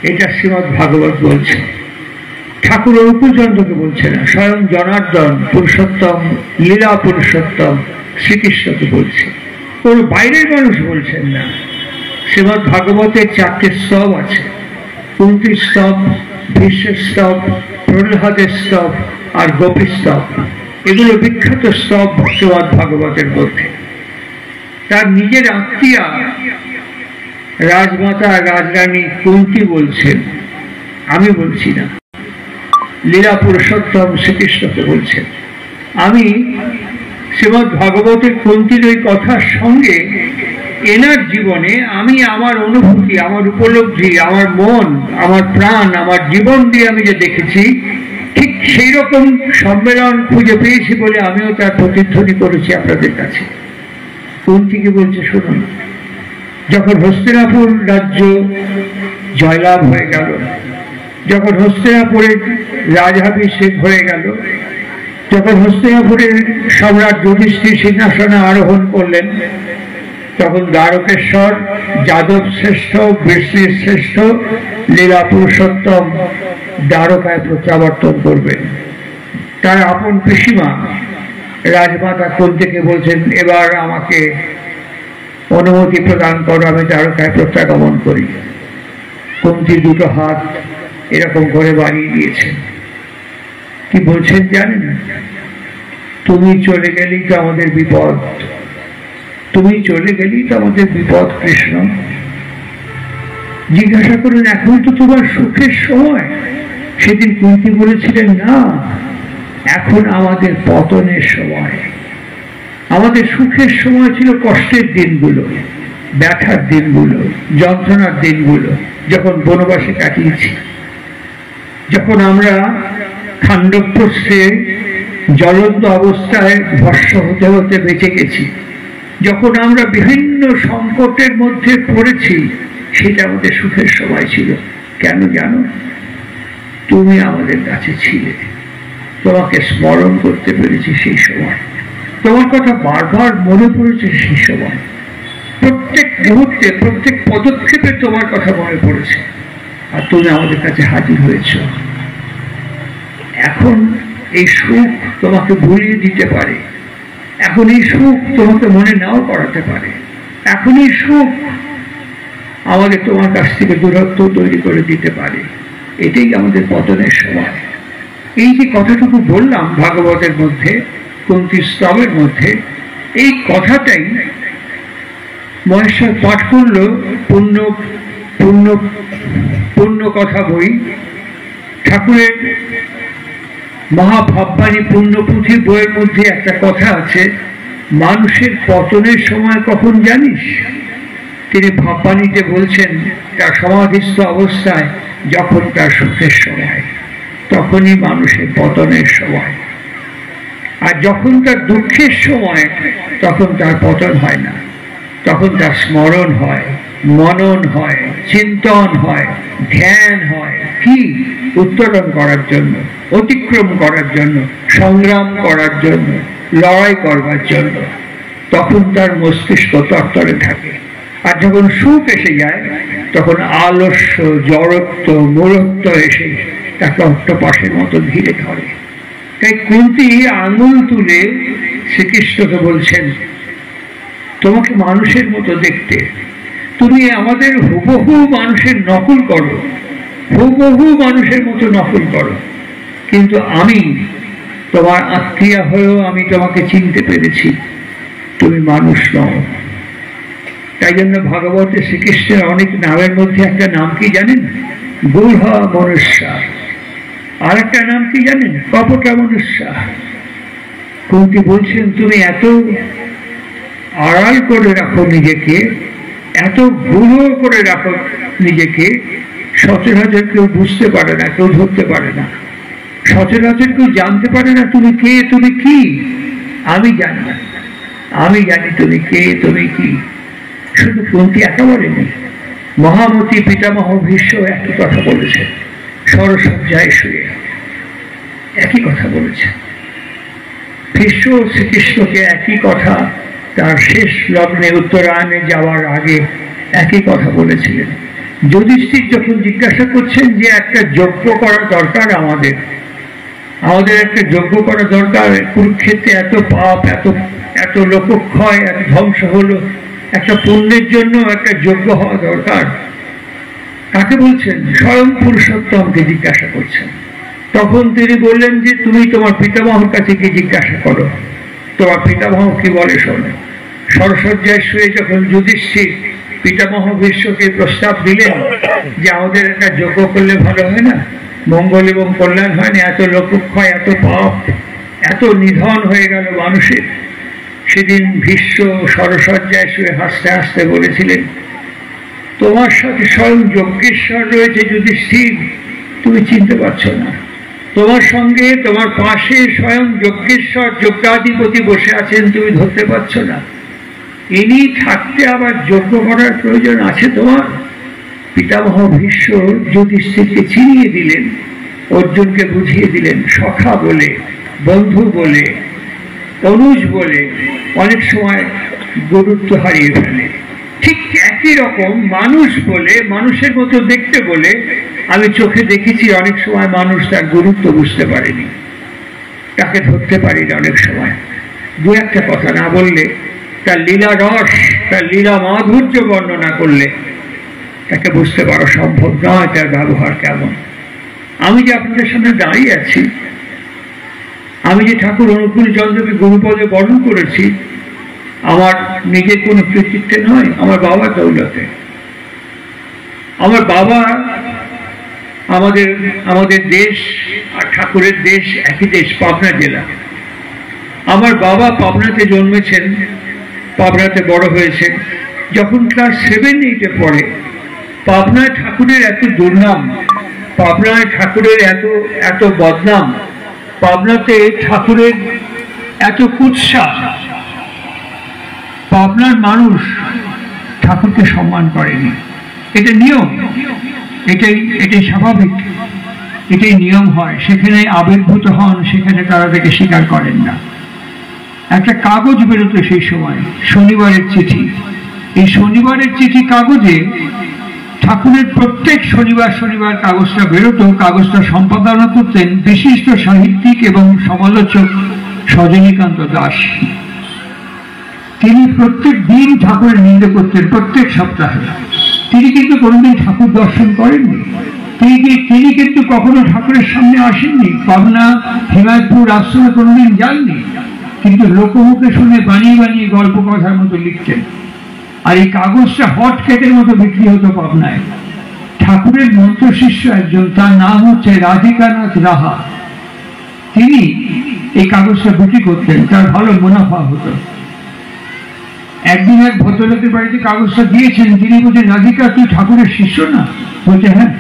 এটা শ্রীমদ্ ভাগবত বলছে। ঠাকুর অরূপচন্দ্রকে বলছে না, স্বয়ং জনার্দন পুরুষোত্তম, লীলা পুরুষোত্তম শ্রীকৃষ্ণকে বলছে, কোন বাইরের মানুষ বলছেন না। শ্রীমদ্ ভাগবতের 4টে স্তব আছে, কুন্তির স্তব, ভীষ্মের স্তব, প্রহ্লাদের স্তব আর গোপী স্তব। এগুলো বিখ্যাত স্তব শ্রীমদ্ ভাগবতের মধ্যে। তার নিজের আত্মীয়া রাজমাতা রাজরানী কুন্তি বলছেন, আমি বলছি না, লীলা পুরুষোত্তম শ্রীকৃষ্ণকে বলছেন। আমি শ্রীমদ্ ভাগবতের কুন্তির ওই কথার সঙ্গে এনার জীবনে আমি আমার অনুভূতি, আমার উপলব্ধি, আমার মন, আমার প্রাণ, আমার জীবন দিয়ে আমি যে দেখেছি, ঠিক সেই রকম সম্মেলন খুঁজে পেয়েছি বলে আমিও তার প্রতিধ্বনি করেছি আপনাদের কাছে। কুন্তিকে বলছে, শুনুন, যখন হস্তিনাপুর রাজ্য জয়লাভ হয়ে গেল, যখন হস্তিনাপুরের রাজাভিষেক হয়ে গেল, যখন হস্তিনাপুরের সম্রাট যুধিষ্ঠির সিংহাসনে আরোহণ করলেন, তখন দ্বারকেশ্বর যাদব শ্রেষ্ঠ, বিষ্ণুর শ্রেষ্ঠ, লীলা পুরুষোত্তম দ্বারকায় প্রত্যাবর্তন করবেন। তার আপন পিসিমা রাজমাতা কুন্তিকে বলছেন, এবার আমাকে অনুমতি প্রদান করো, আমি দ্বারকায় প্রত্যাগমন করি। কুন্তি দুটো হাত এরকম করে বাড়িয়ে দিয়েছেন। কি বলছেন জানেন? তুমি চলে গেলেই তো আমাদের বিপদ, তুমি চলে গেলেই তো আমাদের বিপদ কৃষ্ণ। জিজ্ঞাসা করুন, এখন তো তোমার সুখের সময়। সেদিন কুন্তি বলেছিলেন, না, এখন আমাদের পতনের সময়। আমাদের সুখের সময় ছিল কষ্টের দিনগুলো, ব্যথার দিনগুলো, যন্ত্রণার দিনগুলো, যখন বনবাসে কাটিয়েছি, যখন আমরা খাণ্ডবপ্রস্থে জ্বলন্ত অবস্থায় ভস্ম হতে হতে বেঁচে গেছি, যখন আমরা বিভিন্ন সংকটের মধ্যে পড়েছি, সেটা আমাদের সুখের সময় ছিল। কেন জানো? তুমি আমাদের কাছে ছিলে, তোমাকে স্মরণ করতে পেরেছি সেই সময়, তোমার কথা বারবার মনে পড়েছে সেই সময়, প্রত্যেক মুহূর্তে প্রত্যেক পদক্ষেপে তোমার কথা মনে পড়েছে, আর তুমি আমাদের কাছে হাজির হয়েছ। এখন এই সুখ তোমাকে ভুলিয়ে দিতে পারে, এখন এই সুখ তোমাকে মনে নাও করাতে পারে, এখন এই সুখ আমাদের তোমার কাছ থেকে দূরত্ব তৈরি করে দিতে পারে। এটাই আমাদের পতনের সময়। এই যে কথাটুকু বললাম ভাগবতের মধ্যে, কুন্তির স্তবের মধ্যে, এই কথাটাই মহেশ্বর পাঠ করল পূর্ণ পূর্ণ পূর্ণ কথা বই, ঠাকুরের মহাভাববাণী পূর্ণপুঁথি বইয়ের মধ্যে একটা কথা আছে, মানুষের পতনের সময় কখন জানিস? তিনি ভাববাণীতে বলছেন, তার সমাধিস্থ অবস্থায় যখন তার সুখের সময়, তখনই মানুষের পতনের সময়। আর যখন তার দুঃখের সময়, তখন তার পতন হয় না, তখন তার স্মরণ হয়, মনন হয়, চিন্তন হয়, ধ্যান হয়। কি? উত্তরণ করার জন্য, অতিক্রম করার জন্য, সংগ্রাম করার জন্য, লড়াই করবার জন্য। তখন তার মস্তিষ্ক তরতরে থাকে। আর যখন সুখ এসে যায়, তখন আলস্য, জড়ত্ব, মূঢ়ত্ব এসে তাকে অট্টপাশের মতো ঘিরে ধরে। তাই কুন্তি আঙুল তুলে শ্রীকৃষ্ণকে বলছেন, তোমাকে মানুষের মতো দেখতে, তুমি আমাদের হুবহু মানুষের নকল করো, হুবহু মানুষের মতো নকল করো, কিন্তু আমি তোমার আত্মীয়া হয়েও আমি তোমাকে চিনতে পেরেছি, তুমি মানুষ নও। তাই জন্য ভাগবতে শ্রীকৃষ্ণের অনেক নামের মধ্যে একটা নাম কি জানেন? গূঢ় মনুষ্যা। আর একটা নাম কি জানেন? কপটা মনুষ্যা। কুন্তি বলছেন, তুমি এত আড়াল করে রাখো নিজেকে, এত গূঢ় করে রাখো নিজেকে, সচরাচর কেউ বুঝতে পারে না, কেউ ধরতে পারে না, সচরাচর কেউ জানতে পারে না তুমি কে, তুমি কি। আমি জানি, আমি জানি তুমি কে, তুমি কি। শুধু কুন্তি একা বলেনি, মহামতি পিতামহ ভীষ্ম একই কথা বলেছেন, সরসজ্জায় শুয়ে একই কথা বলেছেন। ভীষ্ম শ্রীকৃষ্ণকে একই কথা তার শেষ লগ্নে উত্তরায়ণে যাওয়ার আগে একই কথা বলেছিলেন। যুধিষ্ঠির যখন জিজ্ঞাসা করছেন যে একটা যজ্ঞ করা দরকার, আমাদের একটা যজ্ঞ করা দরকার, কুরুক্ষেত্রে এত পাপ, এত এত লোকক্ষয়, এত ধ্বংস হলো, একটা পুণ্যের জন্য একটা যজ্ঞ হওয়া দরকার। কাকে বলছেন? স্বয়ং পুরুষোত্তমকে জিজ্ঞাসা করছেন। তখন তিনি বললেন যে তুমি তোমার পিতামহর কাছে গিয়ে জিজ্ঞাসা করো, তোমার পিতামহ কি বলে শোনো। সরসজ্জায় শুয়ে যখন যুধিষ্ঠির পিতামহ ভীষ্মকে প্রস্তাব দিলেন যে আমাদের একটা যজ্ঞ করলে ভালো হয় না, মঙ্গল এবং কল্যাণ হয় না, এত লোকক্ষয়, এত পাপ, এত নিধন হয়ে গেল মানুষের। সেদিন ভীষ্ম সরসজ্জায় শুয়ে হাসতে হাসতে বলেছিলেন, তোমার সাথে স্বয়ং যজ্ঞেশ্বর রয়েছে যুধিষ্ঠির, তুমি চিনতে পারছো না। তোমার সঙ্গে, তোমার পাশে স্বয়ং যজ্ঞেশ্বর যজ্ঞাধিপতি বসে আছেন, তুমি ধরতে পারছো না। ইনি থাকতে আবার যজ্ঞ করার প্রয়োজন আছে তোমার? পিতামহ ভীষ্ম যুধিষ্ঠিরকে চিনিয়ে দিলেন, অর্জুনকে বুঝিয়ে দিলেন। সখা বলে, বন্ধু বলে, অনুজ বলে অনেক সময় গুরুত্ব হারিয়ে ফেলে। ঠিক একই রকম মানুষ বলে, মানুষের মতো দেখতে বলে আমি চোখে দেখেছি অনেক সময় মানুষ তার গুরুত্ব বুঝতে পারেনি, তাকে ধরতে পারিনি অনেক সময়। দু একটা কথা না বললে, তার লীলা রস, তার লীলা মাধুর্য বর্ণনা করলে তাকে বুঝতে পারা সম্ভব নয় তার ব্যবহার কেমন। আমি যে আপনাদের সামনে দাঁড়িয়ে আছি, আমি যে ঠাকুর অনুকূল চন্দ্রকে গুরুপদে বরণ করেছি, আমার নিজের কোনো কৃতিত্বে নয়, আমার বাবার দৌলতে। আমার বাবা, আমাদের দেশ আর ঠাকুরের দেশ একই দেশ, পাবনা জেলা। আমার বাবা পাবনাতে জন্মেছেন, পাবনাতে বড় হয়েছেন। যখন ক্লাস 7-8-এ পড়ে, পাবনায় ঠাকুরের এত দুর্নাম, পাবনায় ঠাকুরের এত বদনাম, পাবনাতে ঠাকুরের এত কুৎসা, পাবনার মানুষ ঠাকুরকে সম্মান করেনি। এটা নিয়ম, এটাই স্বাভাবিক, এটাই নিয়ম হয়। সেখানে আবির্ভূত হন, সেখানে তারা তাকে স্বীকার করেন না। একটা কাগজ বেরোতো সেই সময়, শনিবারের চিঠি। এই শনিবারের চিঠি কাগজে ঠাকুরের প্রত্যেক শনিবার কাগজটা বেরোতো। কাগজটা সম্পাদনা করতেন বিশিষ্ট সাহিত্যিক এবং সমালোচক সজনীকান্ত দাস। তিনি প্রত্যেক দিন ঠাকুরের নিন্দা করতেন, প্রত্যেক সপ্তাহে। তিনি কিন্তু কোনোদিন ঠাকুর দর্শন করেননি, তিনি কিন্তু কখনো ঠাকুরের সামনে আসেননি, পাবনা হিমায়তপুর আশ্রমে কোনোদিন যাননি, কিন্তু লোকমুখে শুনে বানিয়ে বানিয়ে গল্প কথার মতো লিখতেন। আর এই কাগজটা হট কেকের মতো বিক্রি হতো পাবনায়। ঠাকুরের মন্ত্র শিষ্য একজন, তার নাম হচ্ছে রাধিকানাথ রাহা, তিনি এই কাগজটা বিক্রি করতেন, তার ভালো মুনাফা হতো। একদিন এক ভদ্রলোকের বাড়িতে কাগজটা দিয়েছেন, তিনি বলছেন, রাধিকা তুই ঠাকুরের শিষ্য না? বলছে হ্যাঁ।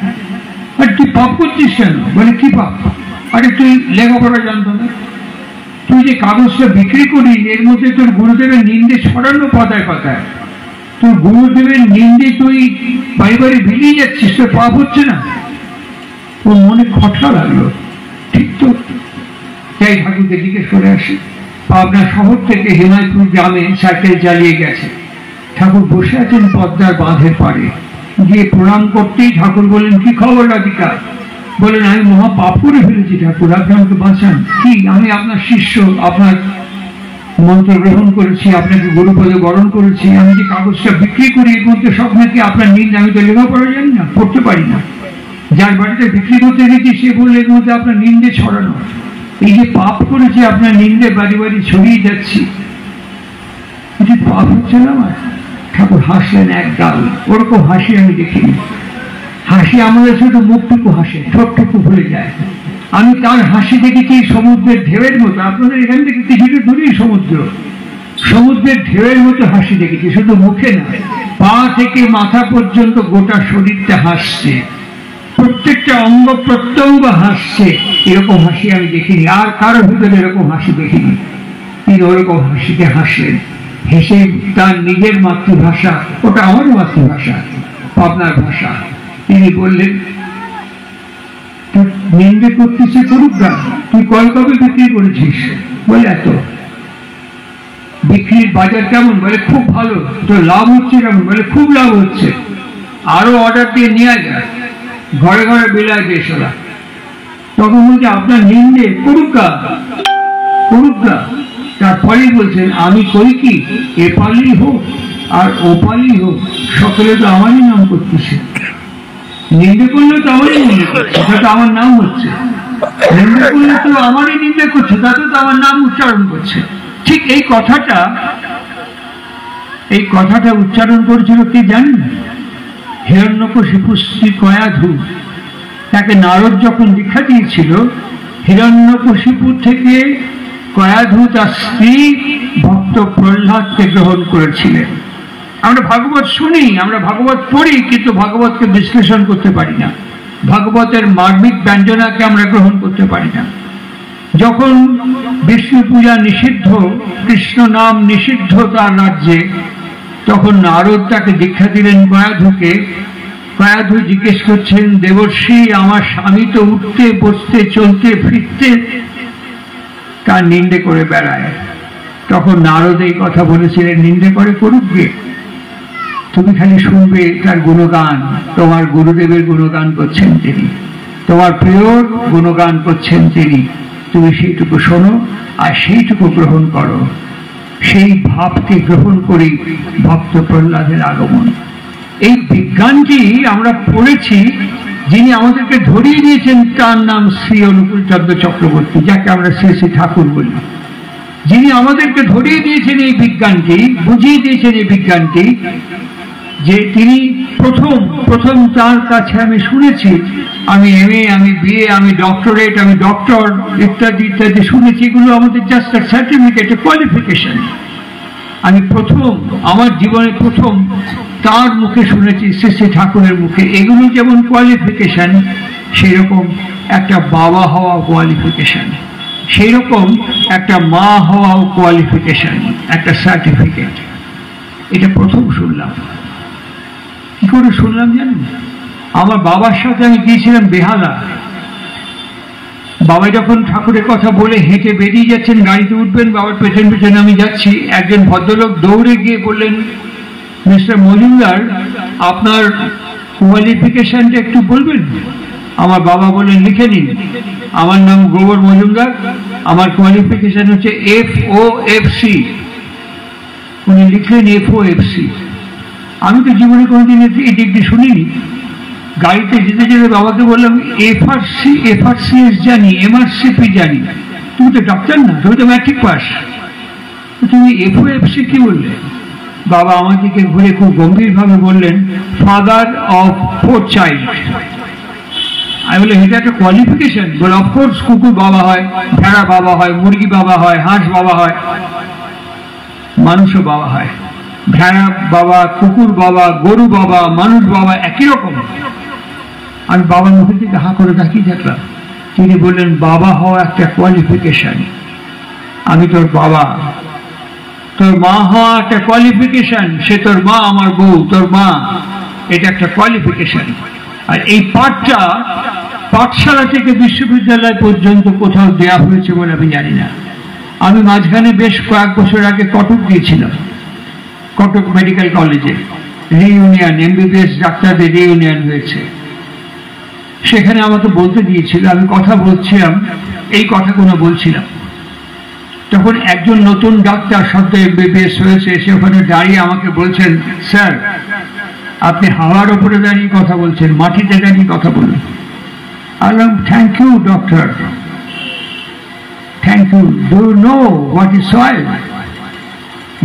আর তুই পাপ করছিস কেন? বলে কি পাপ? আরে তুই লেখাপড়া জানতো না, তুই যে কাগজটা বিক্রি করিস এর মধ্যে তোর গুরুদেবের নিন্দে ছড়ানো পাতায় পাতায়, তোর গুরুদেবের নিন্দে তুই বাড়ি বাড়ি বেরিয়ে যাচ্ছিস, তোর পাপ হচ্ছে না? ওর মনে খটকা লাগলো, ঠিক তো। তাই ঠাকুরকে জিজ্ঞেস করে আসি। পাবনা শহর থেকে হিমায়তপুর গ্রামে সাইকেল চালিয়ে গেছে। ঠাকুর বসে আছেন পদ্মার বাঁধের পাড়ে। গিয়ে প্রণাম করতেই ঠাকুর বললেন, কি খবর রাধিকা? বলেন, আমি মহা পাপ করে ফেলেছি ঠাকুর, আপনি আমাকে বাঁচান। কি? আমি আপনার শিষ্য, আপনার মন্ত্র গ্রহণ করেছি, আপনাকে গুরুপদে বরণ করেছি। আমি যে কাগজটা বিক্রি করি এর মধ্যে সব নাকি আপনার নিন্দা। আমি তো লেখাপড়া জানি না, পড়তে পারি না। যার বাড়িতে বিক্রি করতে গেছি সে বললে এর মধ্যে আপনার নিন্দে ছড়ানো। এই যে পাপ করেছি, আপনার নিন্দে বাড়ি বাড়ি ছড়িয়ে যাচ্ছি, এটি পাপ হচ্ছে না আমার? ঠাকুর হাসলেন এক গাল। ওরকম হাসি আমি দেখিনি। হাসি আমাদের শুধু মুখটুকু হাসে, ঠোঁটটুকু ভুলে যায়। আমি তার হাসি দেখেছি সমুদ্রের ঢেউয়ের মতো। আপনাদের এখান থেকে কিছুটা দূরেই সমুদ্র, সমুদ্রের ঢেউয়ের মতো হাসি দেখেছি, শুধু মুখে না, পা থেকে মাথা পর্যন্ত গোটা শরীরটা হাসছে, প্রত্যেকটা অঙ্গ প্রত্যঙ্গ হাসছে। এরকম হাসি আমি দেখিনি, আর কারো ভিতরে এরকম হাসি দেখিনি। তিনি ওরকম হাসিতে হাসলেন, হেসে তার নিজের মাতৃভাষা, ওটা আমার মাতৃভাষা, পাবনার ভাষা, তিনি বললেন, তুই নিন্দে করতেছে করুক না, তুই কবে বিক্রি করেছিস? বলে এত। বিক্রির বাজার কেমন? বলে খুব ভালো। তোর লাভ হচ্ছে কেমন? বলে খুব লাভ হচ্ছে। আরো অর্ডার দিয়ে নিয়ে যায়, ঘরে ঘরে বিলায় দেশলা। তখন বলছে আপনার নিন্দে করুকা করুকা। তারপরেই বলছেন আমি করি কি, এপালি হোক আর ওপালি হোক সকলে তো আমারই নাম করতেছে। নিন্দে করলে তো আমারই নিন্দে করছে, তো আমার নাম হচ্ছে। নিন্দে করলে তো আমারই নিন্দে করছে, তাতে তো আমার নাম উচ্চারণ করছে। ঠিক এই কথাটা উচ্চারণ করেছিল কি জানেন? হিরণ্যকশিপুর স্ত্রী কয়াধু। তাকে নারদ যখন দীক্ষা দিয়েছিল, হিরণ্যকশিপুর থেকে কয়াধু তার স্ত্রী ভক্ত প্রহ্লাদকে গ্রহণ করেছিলেন। আমরা ভাগবত শুনি, আমরা ভাগবত পড়ি, কিন্তু ভাগবতকে বিশ্লেষণ করতে পারি না, ভাগবতের মার্মিক ব্যঞ্জনাকে আমরা গ্রহণ করতে পারি না। যখন বিষ্ণু পূজা নিষিদ্ধ, কৃষ্ণ নাম নিষিদ্ধ তার রাজ্যে, তখন নারদ তাকে দীক্ষা দিলেন কয়াধুকে। কয়াধু জিজ্ঞেস করছেন, দেবর্ষি আমার স্বামী তো উঠতে বসতে চলতে ফিরতে তার নিন্দে করে বেড়ায়। তখন নারদ এই কথা বলেছিলেন, নিন্দে করে করুক গে, তুমি খালি শুনবে তার গুণগান। তোমার গুরুদেবের গুণগান করছেন তিনি, তোমার প্রিয়র গুণগান করছেন তিনি, তুমি সেইটুকু শোনো আর সেইটুকু গ্রহণ করো। সেই ভাবকে গ্রহণ করি ভক্ত প্রহ্লাদের আগমন। এই বিজ্ঞানটি আমরা পড়েছি, যিনি আমাদেরকে ধরিয়ে দিয়েছেন তার নাম শ্রী অনুকূল চন্দ্র চক্রবর্তী, যাকে আমরা শ্রী শ্রী ঠাকুর বলি। যিনি আমাদেরকে ধরিয়ে দিয়েছেন এই বিজ্ঞানটি, বুঝিয়ে দিয়েছেন এই বিজ্ঞানটি, যে তিনি প্রথম তার কাছে আমি শুনেছি, আমি MA, আমি BA, আমি ডক্টরেট, আমি ডক্টর ইত্যাদি ইত্যাদি শুনেছি। এগুলো আমাদের জাস্ট সার্টিফিকেট, কোয়ালিফিকেশন। আমি আমার জীবনে প্রথম তার মুখে শুনেছি, শ্রী শ্রী ঠাকুরের মুখে। এগুলো যেমন কোয়ালিফিকেশন, সেই রকম একটা বাবা হওয়া কোয়ালিফিকেশন, সেই রকম একটা মা হওয়াও কোয়ালিফিকেশন, একটা সার্টিফিকেট। এটা প্রথম শুনলাম। কি করে শুনলাম জানেন? আমার বাবার সাথে আমি গিয়েছিলাম বেহালা। বাবা যখন ঠাকুরের কথা বলে হেঁটে বেরিয়ে যাচ্ছেন, গাড়িতে উঠবেন, বাবার পেছন পেছনে আমি যাচ্ছি, একজন ভদ্রলোক দৌড়ে গিয়ে বললেন, মিস্টার মজুমদার আপনার কোয়ালিফিকেশনটা একটু বলবেন? আমার বাবা বললেন, লিখে নিন, আমার নাম গোবর মজুমদার, আমার কোয়ালিফিকেশন হচ্ছে FOFC। উনি লিখলেন FOFC। আমি তো জীবনে কোনোদিন এই ডিগ্রি শুনিনি। গাড়িতে যেতে যেতে বাবাকে বললাম, FRCS জানি, MRCP জানি, তুমি তো ডাক্তার না, তুমি তো ম্যাট্রিক পাস, তুমি FOFC কি বললে? বাবা আমার দিকে ঘুরে খুব গম্ভীরভাবে বললেন, ফাদার অফ 4 চাইল্ড। আমি বললাম, এটা একটা কোয়ালিফিকেশন? বলে, অফকোর্স, কুকুর বাবা হয়, ভেড়া বাবা হয়, মুরগি বাবা হয়, হাঁস বাবা হয়, মানুষও বাবা হয়। ভেড়া বাবা, কুকুর বাবা, গরু বাবা, মানুষ বাবা একই রকম। আমি বাবার মুখের দিকে হাঁ করে তাকিয়ে থাকলাম। তিনি বললেন, বাবা হওয়া একটা কোয়ালিফিকেশন। আমি তোর বাবা। তোর মা হওয়া একটা কোয়ালিফিকেশন, সে তোর মা, আমার বউ, তোর মা, এটা একটা কোয়ালিফিকেশন। আর এই পাঠটা পাঠশালা থেকে বিশ্ববিদ্যালয় পর্যন্ত কোথাও দেয়া হয়েছে বলে আমি জানি না। আমি মাঝখানে বেশ কয়েক বছর আগে কটক গিয়েছিলাম, কটক মেডিকেল কলেজে রিইউনিয়ন, MBBS ডাক্তারদের রিইউনিয়ন হয়েছে। সেখানে আমাকে বলতে দিয়েছিল, আমি কথা বলছিলাম, এই কথাগুলো বলছিলাম। তখন একজন নতুন ডাক্তার, সদ্য MBBS হয়েছে, সে ওখানে দাঁড়িয়ে আমাকে বলছেন, স্যার আপনি হাওয়ার ওপরে দাঁড়িয়ে কথা বলছেন, মাটিতে দাঁড়িয়ে কথা বলুন। বললাম, thank you doctor, thank you. Do you know what is soil?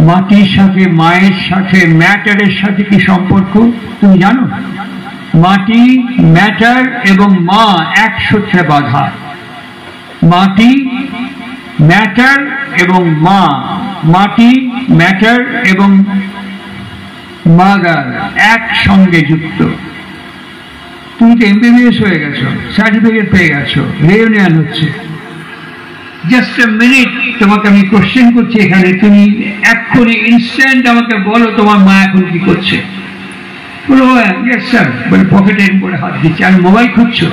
মাটির সাথে, মায়ের সাথে, ম্যাটারের সাথে কি সম্পর্ক তুমি জানো? মাটি, ম্যাটার এবং মা এক সূত্রে বাঁধা। মাটি, ম্যাটার এবং মা, মাটি, ম্যাটার এবং মাদার একসঙ্গে যুক্ত। তুমি তো MBBS হয়ে গেছো, সার্টিফিকেট পেয়ে গেছো, রিইউনিয়ন হচ্ছে। জাস্ট এ মিনিট, তোমাকে আমি কোশ্চেন করছি এখানে, তুমি এক্ষুনি ইনস্ট্যান্ট আমাকে বলো তোমার মা এখন কি করছে। বলো, ইয়েস স্যার। বলে, পকেটে করে হাত দিচ্ছে, আমি মোবাইল খুঁজছো?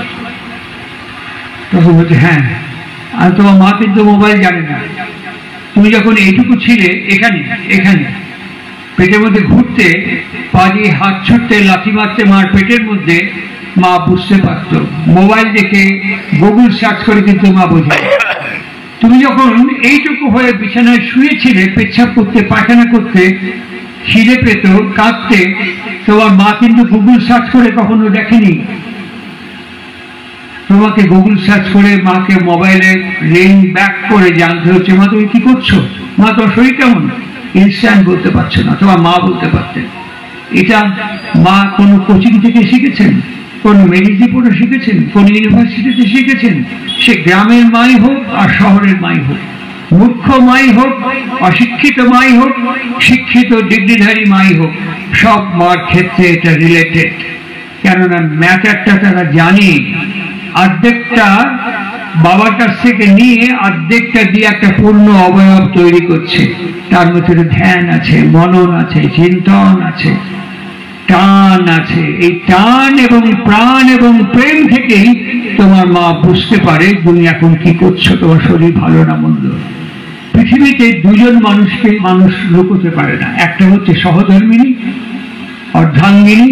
তখন বলছে, হ্যাঁ। আর তোমার মা কিন্তু মোবাইল জানে না, তুমি যখন এইটুকু ছিলে এখানে এখানে পেটের মধ্যে ঘুরতে, পা দিয়ে হাত ছুটতে, লাথি মারতে মার পেটের মধ্যে, মা বুঝতে পারত। মোবাইল দেখে গুগল সার্চ করে কিন্তু মা বোঝে। তুমি যখন এইটুকু হয়ে বিছানায় শুয়েছিলে, পেচ্ছাপ করতে, পায়খানা করতে, খিদে পেত, কাঁদতে, তোমার মা কিন্তু গুগল সার্চ করে কখনো দেখেনি। তোমাকে গুগল সার্চ করে মাকে মোবাইলে রিং ব্যাক করে জানতে হচ্ছে মা তুমি কি করছো, মা তোমার শরীর কেমন, ইনস্ট্যান্ট বলতে পারছো না, তোমার মা বলতে পারতেন। এটা মা কোনো কোচিং থেকে শিখেছেন, কোন মেডিসি পড়ে শিখেছেন, কোন ইউনিভার্সিটিতে শিখেছেন, সে গ্রামের মাই হোক আর শহরের মাই হোক, মূর্খ মাই হোক, অশিক্ষিত মাই হোক, শিক্ষিত ডিগ্রিধারী মাই হোক, সব মার ক্ষেত্রে এটা রিলেটেড। কেননা ম্যাটারটা তারা জানে, অর্ধেকটা বাবার কাছ থেকে নিয়ে অর্ধেকটা দিয়ে একটা পূর্ণ অবয়ব তৈরি করছে। তার মধ্যে ধ্যান আছে, মনন আছে, চিন্তন আছে, টান আছে। এই টান এবং প্রাণ এবং প্রেম থেকেই তোমার মা বুঝতে পারে তুমি এখন কি করছো, তোমার শরীর ভালো না মন্দ। পৃথিবীতে দুজন মানুষকে মানুষ লুকোতে পারে না, একটা হচ্ছে সহধর্মিনী অর্ধাঙ্গিনী,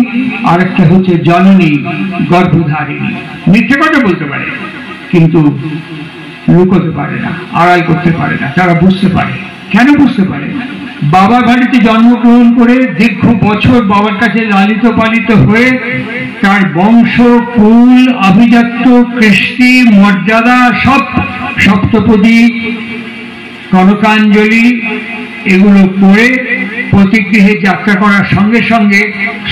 আর একটা হচ্ছে জননী গর্ভধারিণী। মিথ্যে কথা বলতে পারে কিন্তু লুকোতে পারে না, আড়াল করতে পারে না। তারা বুঝতে পারে। কেন বুঝতে পারে? বাবার বাড়িতে জন্মগ্রহণ করে দীর্ঘ বছর বাবার কাছে লালিত পালিত হয়ে তার বংশ, কুল, আভিজাত্য, কৃষ্টি, মর্যাদা সব, সপ্তপদী, কনকাঞ্জলি এগুলো পড়ে প্রতিগৃহে যাত্রা করার সঙ্গে সঙ্গে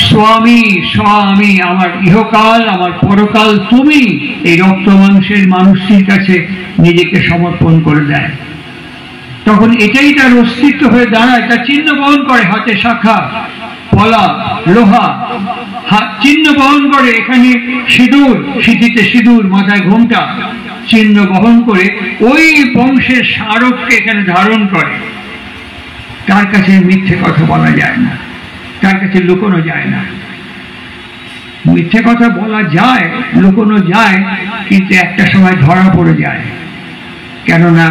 স্বামী স্বামী, আমার ইহকাল আমার পরকাল তুমি, এই রক্ত মাংসের মানুষটির কাছে নিজেকে সমর্পণ করে দেয়। তখন এটাই তার অস্তিত্ব হয়ে দাঁড়ায়, তার চিহ্ন বহন করে, হাতে শাখা, পলা, লোহা, চিহ্ন বহন করে। এখানে সিঁদুর, সিঁথিতে সিঁদুর, মাথায় ঘোমটা, চিহ্ন বহন করে ওই বংশের স্মারককে এখানে ধারণ করে। তার কাছে মিথ্যে কথা বলা যায় না, তার কাছে লুকোনো যায় না। মিথ্যে কথা বলা যায়, লুকোনো যায়, কিন্তু একটা সময় ধরা পড়ে যায়। কেননা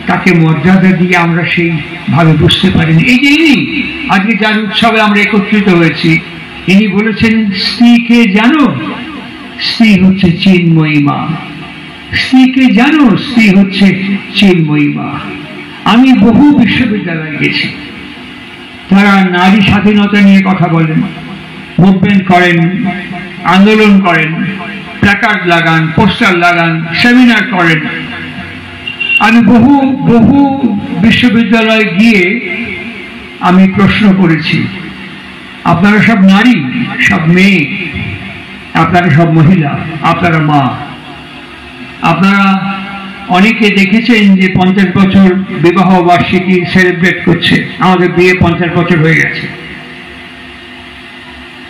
তাকে মর্যাদা দিয়ে আমরা সেই ভাবে বুঝতে পারিনি। এই যে ইনি আজকে যার উৎসবে আমরা একত্রিত হয়েছি, ইনি বলেছেন স্ত্রীকে জানো, স্ত্রী হচ্ছে চিন্ময়ী মা। স্ত্রীকে জানো, স্ত্রী হচ্ছে চিন্ময়ী মা। আমি বহু বিশ্ববিদ্যালয়ে গেছি, তারা নারী স্বাধীনতা নিয়ে কথা বলেন, মুভমেন্ট করেন, আন্দোলন করেন, প্ল্যাকার্ড লাগান, পোস্টার লাগান, সেমিনার করেন। আমি বহু বহু বিশ্ববিদ্যালয়ে গিয়ে আমি প্রশ্ন করেছি, আপনারা সব নারী, সব মেয়ে, আপনারা সব মহিলা, আপনারা মা, আপনারা অনেকে দেখেছেন যে 50 বছর বিবাহ বার্ষিকী সেলিব্রেট করছে। আমাদের বিয়ে 50 বছর হয়ে গেছে,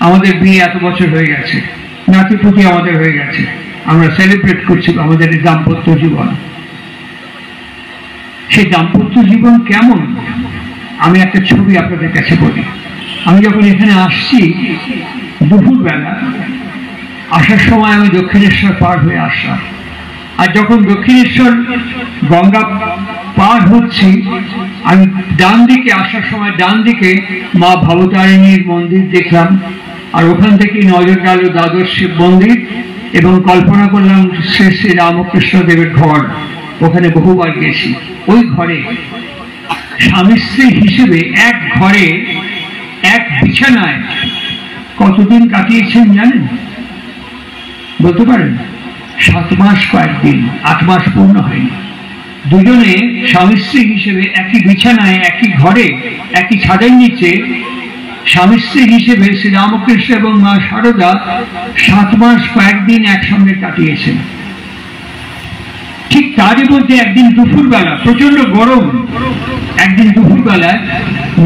আমাদের বিয়ে এত বছর হয়ে গেছে, নাতিপুতি আমাদের হয়ে গেছে, আমরা সেলিব্রেট করছি আমাদের দাম্পত্য জীবন। সেই দাম্পত্য জীবন কেমন? আমি একটা ছবি আপনাদের কাছে বলি। আমি যখন এখানে আসছি দুপুরবেলা, আসার সময় আমি দক্ষিণেশ্বর পার হয়ে আসলাম। আর যখন দক্ষিণেশ্বর গঙ্গা পার হচ্ছি, আমি ডান দিকে আসার সময় ডান দিকে মা ভবতারিণীর মন্দির দেখলাম, আর ওখান থেকে নজর গেল দ্বাদশ শিব মন্দির, এবং কল্পনা করলাম শ্রী শ্রী রামকৃষ্ণ দেবের ঘর, ওখানে বহুবার গেছি। ওই ঘরে স্বামী স্ত্রী হিসেবে এক ঘরে এক বিছানায় কতদিন কাটিয়েছেন জানেন? বলতে পারেন? 7 মাস কয়েকদিন, 8 মাস পূর্ণ হয়নি। দুজনে স্বামী স্ত্রী হিসেবে একই বিছানায়, একই ঘরে, একই ছাদের নিচে স্বামী স্ত্রী হিসেবে শ্রী রামকৃষ্ণ এবং মা শারদা 7 মাস কয়েকদিন একসঙ্গে কাটিয়েছেন। ঠিক তারই মধ্যে একদিন দুপুরবেলা, প্রচন্ড গরম, একদিন দুপুরবেলায়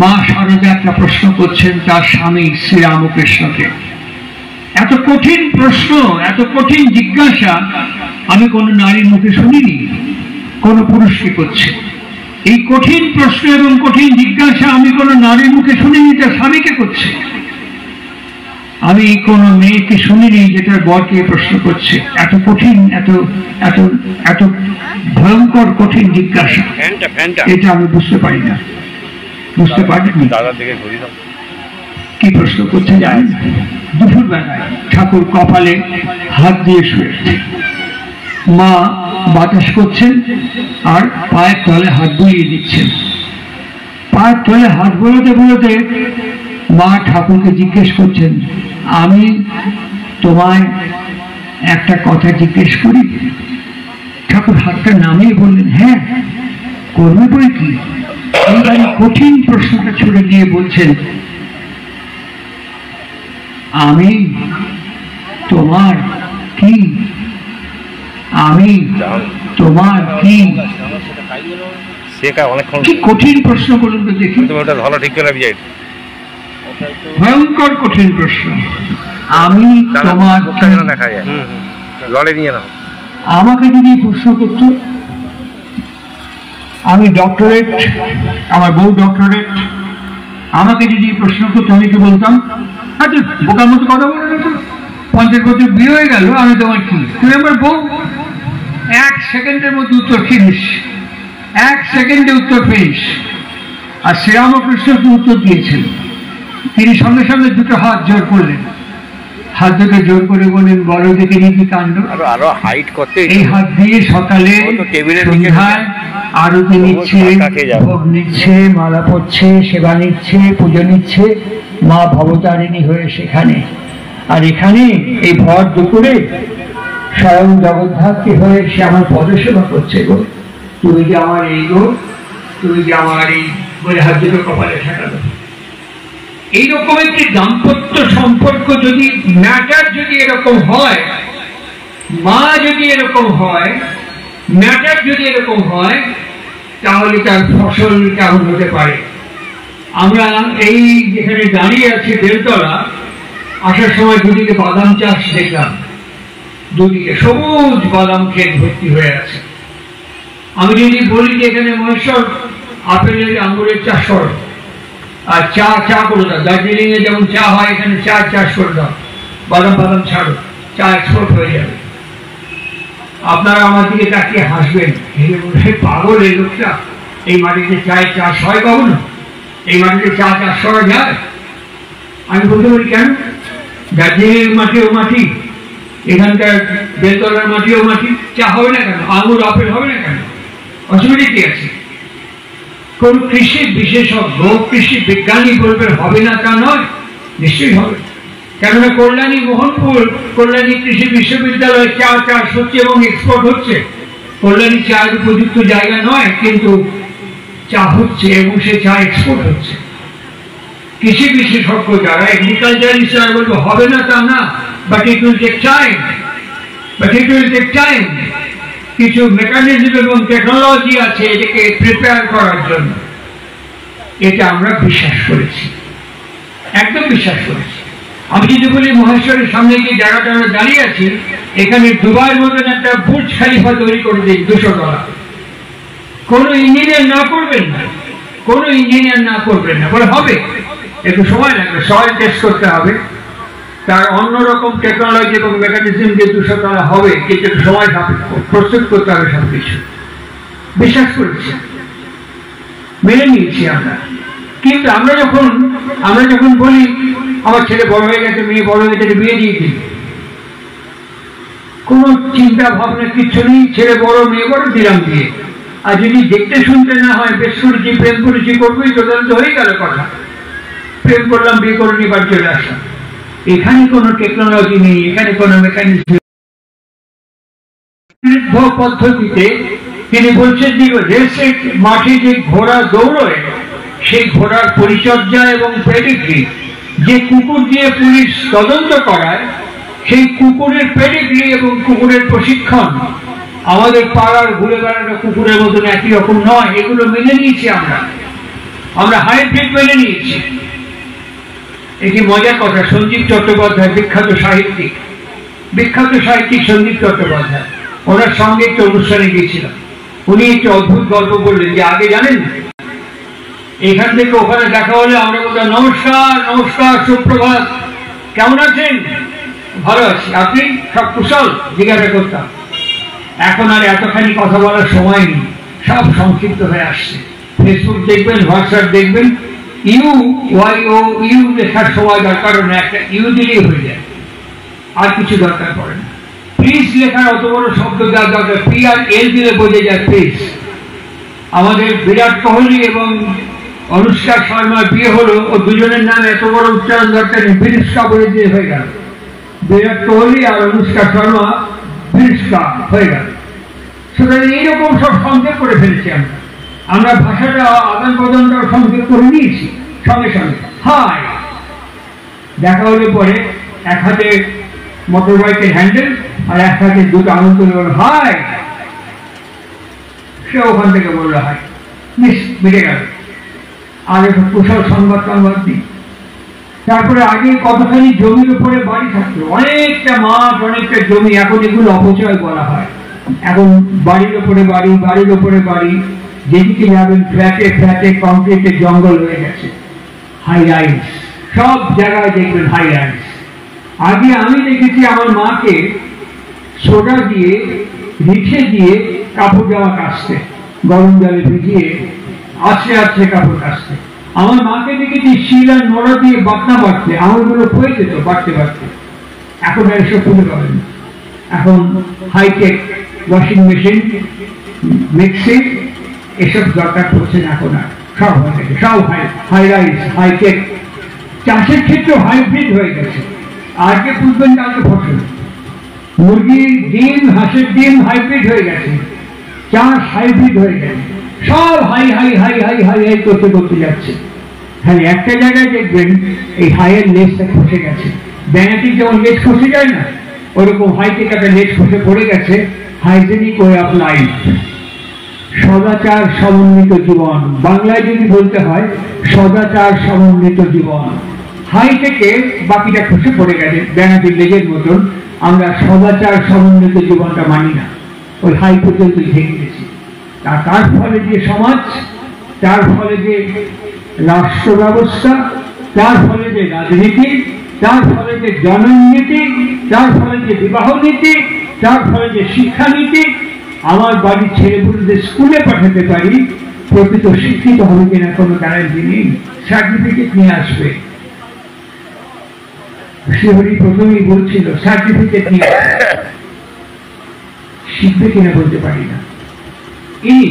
মা শারদা একটা প্রশ্ন করছেন তার স্বামী শ্রী রামকৃষ্ণকে। এত কঠিন প্রশ্ন, এত কঠিন জিজ্ঞাসা আমি কোনো নারীর মুখে শুনিনি, কোনো পুরুষকে করছে। এই কঠিন প্রশ্ন এবং কঠিন জিজ্ঞাসা আমি কোনো নারীর মুখে শুনিনি, তার স্বামীকে করছে। আমি কোনো মেয়েকে শুনিনি যেটা বরকে প্রশ্ন করছে। এত কঠিন, এত এত এত ভয়ঙ্কর কঠিন জিজ্ঞাসা, এটা আমি বুঝতে পারি না। বুঝতে পারেননি? কি প্রশ্ন করছে জানেন? দুপুর বেলায় ঠাকুর কপালে হাত দিয়ে শুয়েছে, মা বাতাস করছেন আর পায়ের তলে হাত বুলিয়ে দিচ্ছেন। পায়ের তলে হাত বোলাতে বোলাতে মা ঠাকুরকে জিজ্ঞেস করছেন, আমি তোমায় একটা কথা জিজ্ঞেস করি? ঠাকুর হাতটা নামিয়ে বললেন, হ্যাঁ করবে বই কি। এইবার কঠিন প্রশ্নটা ছুড়ে দিয়ে বলছেন, আমি তোমার কি? আমি তোমার কি? কি কঠিন প্রশ্ন বলুন তো দেখি। ভয়ঙ্কর কঠিন প্রশ্ন। আমি তোমার আমাকে যদি প্রশ্ন করত, আমি ডক্টরেট, আমার বউ ডক্টরেট, আমাকে যদি প্রশ্ন করতো আমি কি বলতাম? আচ্ছা বোকার মতো কথা বলে না তো, 50 বছর বিয়ে হয়ে গেল, আমি তোমার কি? তুমি আমার বউ। 1 সেকেন্ডের মধ্যে উত্তর ফিনিশ, 1 সেকেন্ডে উত্তর ফিনিশ। আর শ্রীরামকৃষ্ণকে উত্তর দিয়েছেন, তিনি সঙ্গে সঙ্গে দুটো হাত জোর করলেন, হাত দুটো জোর করে বলেন, বলো দেখে কি কাণ্ড। এই হাত দিয়ে সকালে সন্ধ্যায় আরতি নিচ্ছে, ভোগ নিচ্ছে, মালা পড়ছে, সেবা নিচ্ছে, পুজো নিচ্ছে, মা ভবতারিণী হয়ে সেখানে। আর এখানে এই ভর দুপুরে স্বয়ং জগদ্ধাত্রী হয়ে সে আমার পদসেবা করছে গো। তুমি যে আমার এই গো, তুমি যে আমার এই বলে হাত দুটো কপালে ঠেকালো। এইরকম একটি দাম্পত্য সম্পর্ক যদি, ম্যাটার যদি এরকম হয়, মা যদি এরকম হয়, ম্যাটার যদি এরকম হয়, তাহলে তার ফসল কেমন হতে পারে। আমরা এই যেখানে দাঁড়িয়ে আছি বেলতলা, আসার সময় দুদিকে বাদাম চাষ দেখলাম, দুদিকে সবুজ বাদাম ক্ষেত ভর্তি হয়ে আছে। আমি যদি বলি যে এখানে মহেশ্বর আপেলের আঙুরের চাষ করো, আর চা করে দাও, দার্জিলিং এ যেমন চা হয় এখানে চা চাষ করে দাও, বাদাম ছাড়ো, চা এক্সপোর্ট হয়ে যাবে। আপনারা আমার দিকে তাকিয়ে হাসবেন, পাগল এই লোকটা, এই মাটিতে চায়ের চাষ হয় কখনো? এই মাটিতে চা চাষ করা যায়? আমি বলতে পারি কেন? দার্জিলিং মাটিও মাটি, এখানকার বেলতলার মাটিও মাটি, চা হবে না কেন? আঙুর আপেল হবে না কেন? অসুবিধা কি আছে? কোন কৃষি বিশেষজ্ঞ, কৃষি বিজ্ঞানী বলবেন হবে না তা নয়, নিশ্চয়ই হবে। কেননা কল্যাণী মোহনপুর, কল্যাণী কৃষি বিশ্ববিদ্যালয়ে চা চাষ হচ্ছে এবং এক্সপোর্ট হচ্ছে। কল্যাণী চায়ের উপযুক্ত জায়গা নয়, কিন্তু চা হচ্ছে এবং সে চা এক্সপোর্ট হচ্ছে। কৃষি বিশেষজ্ঞ যারা, এগ্রিকালচারিস্ট যারা বলবে হবে না তা না, but it will take time, কিছু মেকানিজম এবং টেকনোলজি আছে এটাকে প্রিপেয়ার করার জন্য। এটা আমরা বিশ্বাস করেছি, একদম বিশ্বাস করেছি। আমি যদি বলি মহেশ্বরের সামনে গিয়ে জায়গাটা আমরা দাঁড়িয়ে আছি, এখানে দুবাইয়ের মতন একটা বুর্জ খালিফা তৈরি করে দিই 200 ডলার, কোনো ইঞ্জিনিয়ার না করবেন না, কোনো ইঞ্জিনিয়ার না করবেন না, বলে হবে, একটু সময় লাগবে, সয়েল টেস্ট করতে হবে, তার অন্যরকম টেকনোলজি এবং মেকানিজম যে 200 ডলার হবে, কিন্তু একটু সময় প্রস্তুত করতে হবে সবকিছু। বিশ্বাস করেছি, মেনে নিয়েছি আমরা। কিন্তু আমরা যখন বলি আমার ছেলে বড় হয়ে গেছে, মেয়ে বড় হয়ে গেছে, বিয়ে দিয়ে দিই, কোনো চিন্তা ভাবনা কিচ্ছু নেই, ছেলে বড় মেয়ে বড় দিলাম বিয়ে। আর যদি দেখতে শুনতে না হয়, বেশ করেছি, প্রেম করেছি, করবোই তো, তাহলে তো হয়ে গেল কথা। প্রেম করলাম, বিয়ে করে নিবার চলে আসলাম। এখানে কোনো টেকনোলজি নেই, এখানে কোনো মেকানিজম পদ্ধতিতে তিনি বলছেন যে রেসের মাঠে যে ঘোড়া দৌড়য়, সেই ঘোড়ার পরিচর্যা এবং পেডিগ্রি, যে কুকুর দিয়ে পুলিশ তদন্ত করায়, সেই কুকুরের পেডিগ্রি এবং কুকুরের প্রশিক্ষণ আমাদের পাড়ার ঘুরে বেড়ানো কুকুরের মতন একই রকম নয়। এগুলো মেনে নিয়েছি আমরা হাইব্রিড মেনে নিয়েছি। এটি মজার কথা, সঞ্জীব চট্টোপাধ্যায় বিখ্যাত সাহিত্যিক সঞ্জীব চট্টোপাধ্যায়, ওনার সঙ্গে একটা অনুষ্ঠানে গিয়েছিলাম। উনি একটি অদ্ভুত গল্প বললেন যে আগে জানেন, এখান থেকে ওখানে দেখা হলে আমরা বলতাম নমস্কার, নমস্কার, সুপ্রভাত, কেমন আছেন? ভালো আছি, আপনি? সব কুশল? জিজ্ঞাসা করতাম। এখন আর এতখানি কথা বলার সময় নেই, সব সংক্ষিপ্ত হয়ে আসছে। ফেসবুক দেখবেন, হোয়াটসঅ্যাপ দেখবেন, ইউ ওয়াই ও ইউ লেখার সময় দরকার না, একটা ইউ দিলেই হয়ে যায়, আর কিছু দরকার পড়ে না। প্লিজ লেখার অত বড় শব্দ দেওয়ার দরকার, পি আর এল দিলে বোঝা যায় প্লিজ। আমাদের বিরাট কোহলি এবং অনুষ্কা শর্মার বিয়ে হলো, ও দুজনের নাম এত বড় উচ্চারণ দরকার নেই, বিরিস্কা বলে দিয়ে হয়ে গেল। বিরাট কোহলি আর অনুষ্কা শর্মা বিরিস্কা হয়ে গেল। সুতরাং এইরকম সব সংক্ষেপ করে ফেলেছি আমরা ভাষাটা আদান প্রদানটা সংক্ষেপ করে নিয়েছি সঙ্গে সঙ্গে। হাই দেখা হলে পরে এক হাতে মোটর বাইকের হ্যান্ডেল আর এক হাতে দুটো আঙুল তুলে বলল হাই, সে ওখান থেকে বললো হাই, মিটে গেল। আর একটা কুশল সংবাদ সংবাদ দিই। তারপরে আগে কতখানি জমির উপরে বাড়ি থাকতো, অনেকটা মাঠ, অনেকটা জমি, এখন এগুলো অপচয় বলা হয়। এখন বাড়ির উপরে বাড়ি, বাড়ির উপরে বাড়ি, যেদিকে যাবেন ফ্ল্যাটে ফ্ল্যাটে কংক্রিটের জঙ্গল হয়ে গেছে, হাই রাইজ, সব জায়গায় দেখবেন হাই রাইজ। আগে আমি দেখেছি আমার মাকে সোডা দিয়ে রিঠে দিয়ে কাপড় জামা কাচতে, গরম জলে ভিজিয়ে আস্তে আস্তে কাপড় কাচতে। আমার মাকে দেখেছি শিলা নোড়া দিয়ে বাটনা বাটতে, আঙুলগুলো হয়ে যেত বাটতে বাটতে। এখন আর এসব খুঁজে পাবেন না, এখন হাইটেক ওয়াশিং মেশিন, মিক্সি, এসব দরকার পড়ছে না এখন আর। সব হয়ে গেছে, সব হাই রাইজ, হাইটেক। চাষের ক্ষেত্রে হাইব্রিড হয়ে গেছে, আজকে পুষবেন কালকে ফসল। মুরগির ডিম, হাঁসের ডিম হাইব্রিড হয়ে গেছে, চাষ হাইব্রিড হয়ে গেছে, সব high high high high high high করতে করতে যাচ্ছে। হ্যাঁ, একটা জায়গায় দেখবেন এই হাইয়ের লেজটা খসে গেছে, ব্যানাটিক যেমন লেজ খসে যায় না, ওরকম হাইটেক একটা লেজ খসে পড়ে গেছে। হাইজেনিক ওয়ে অফ লাইফ, সদাচার সমন্বিত জীবন, বাংলায় যদি বলতে হয় সদাচার সমন্বিত জীবন। হাই থেকে বাকিটা খসে পড়ে গেছে ব্যানাটিক লেজের মতন। আমরা সদাচার সমন্বিত জীবনটা মানি না, ওই হাই পর্যন্ত ঢেকে গেছি। তার ফলে যে সমাজ, তার ফলে যে রাষ্ট্র ব্যবস্থা, তার ফলে যে রাজনীতি, তার ফলে যে জননীতি, তার ফলে যে বিবাহ নীতি, তার ফলে যে শিক্ষানীতি। আমার বাড়ির ছেলেপুলেদের স্কুলে পাঠাতে পারি, প্রকৃত শিক্ষিত হবে কিনা কোনো গ্যারান্টি নেই। সার্টিফিকেট নিয়ে আসবে, শ্রীহরি প্রথমেই বলছিল সার্টিফিকেট নিয়ে শিখবে কিনা বলতে পারি না। ইনি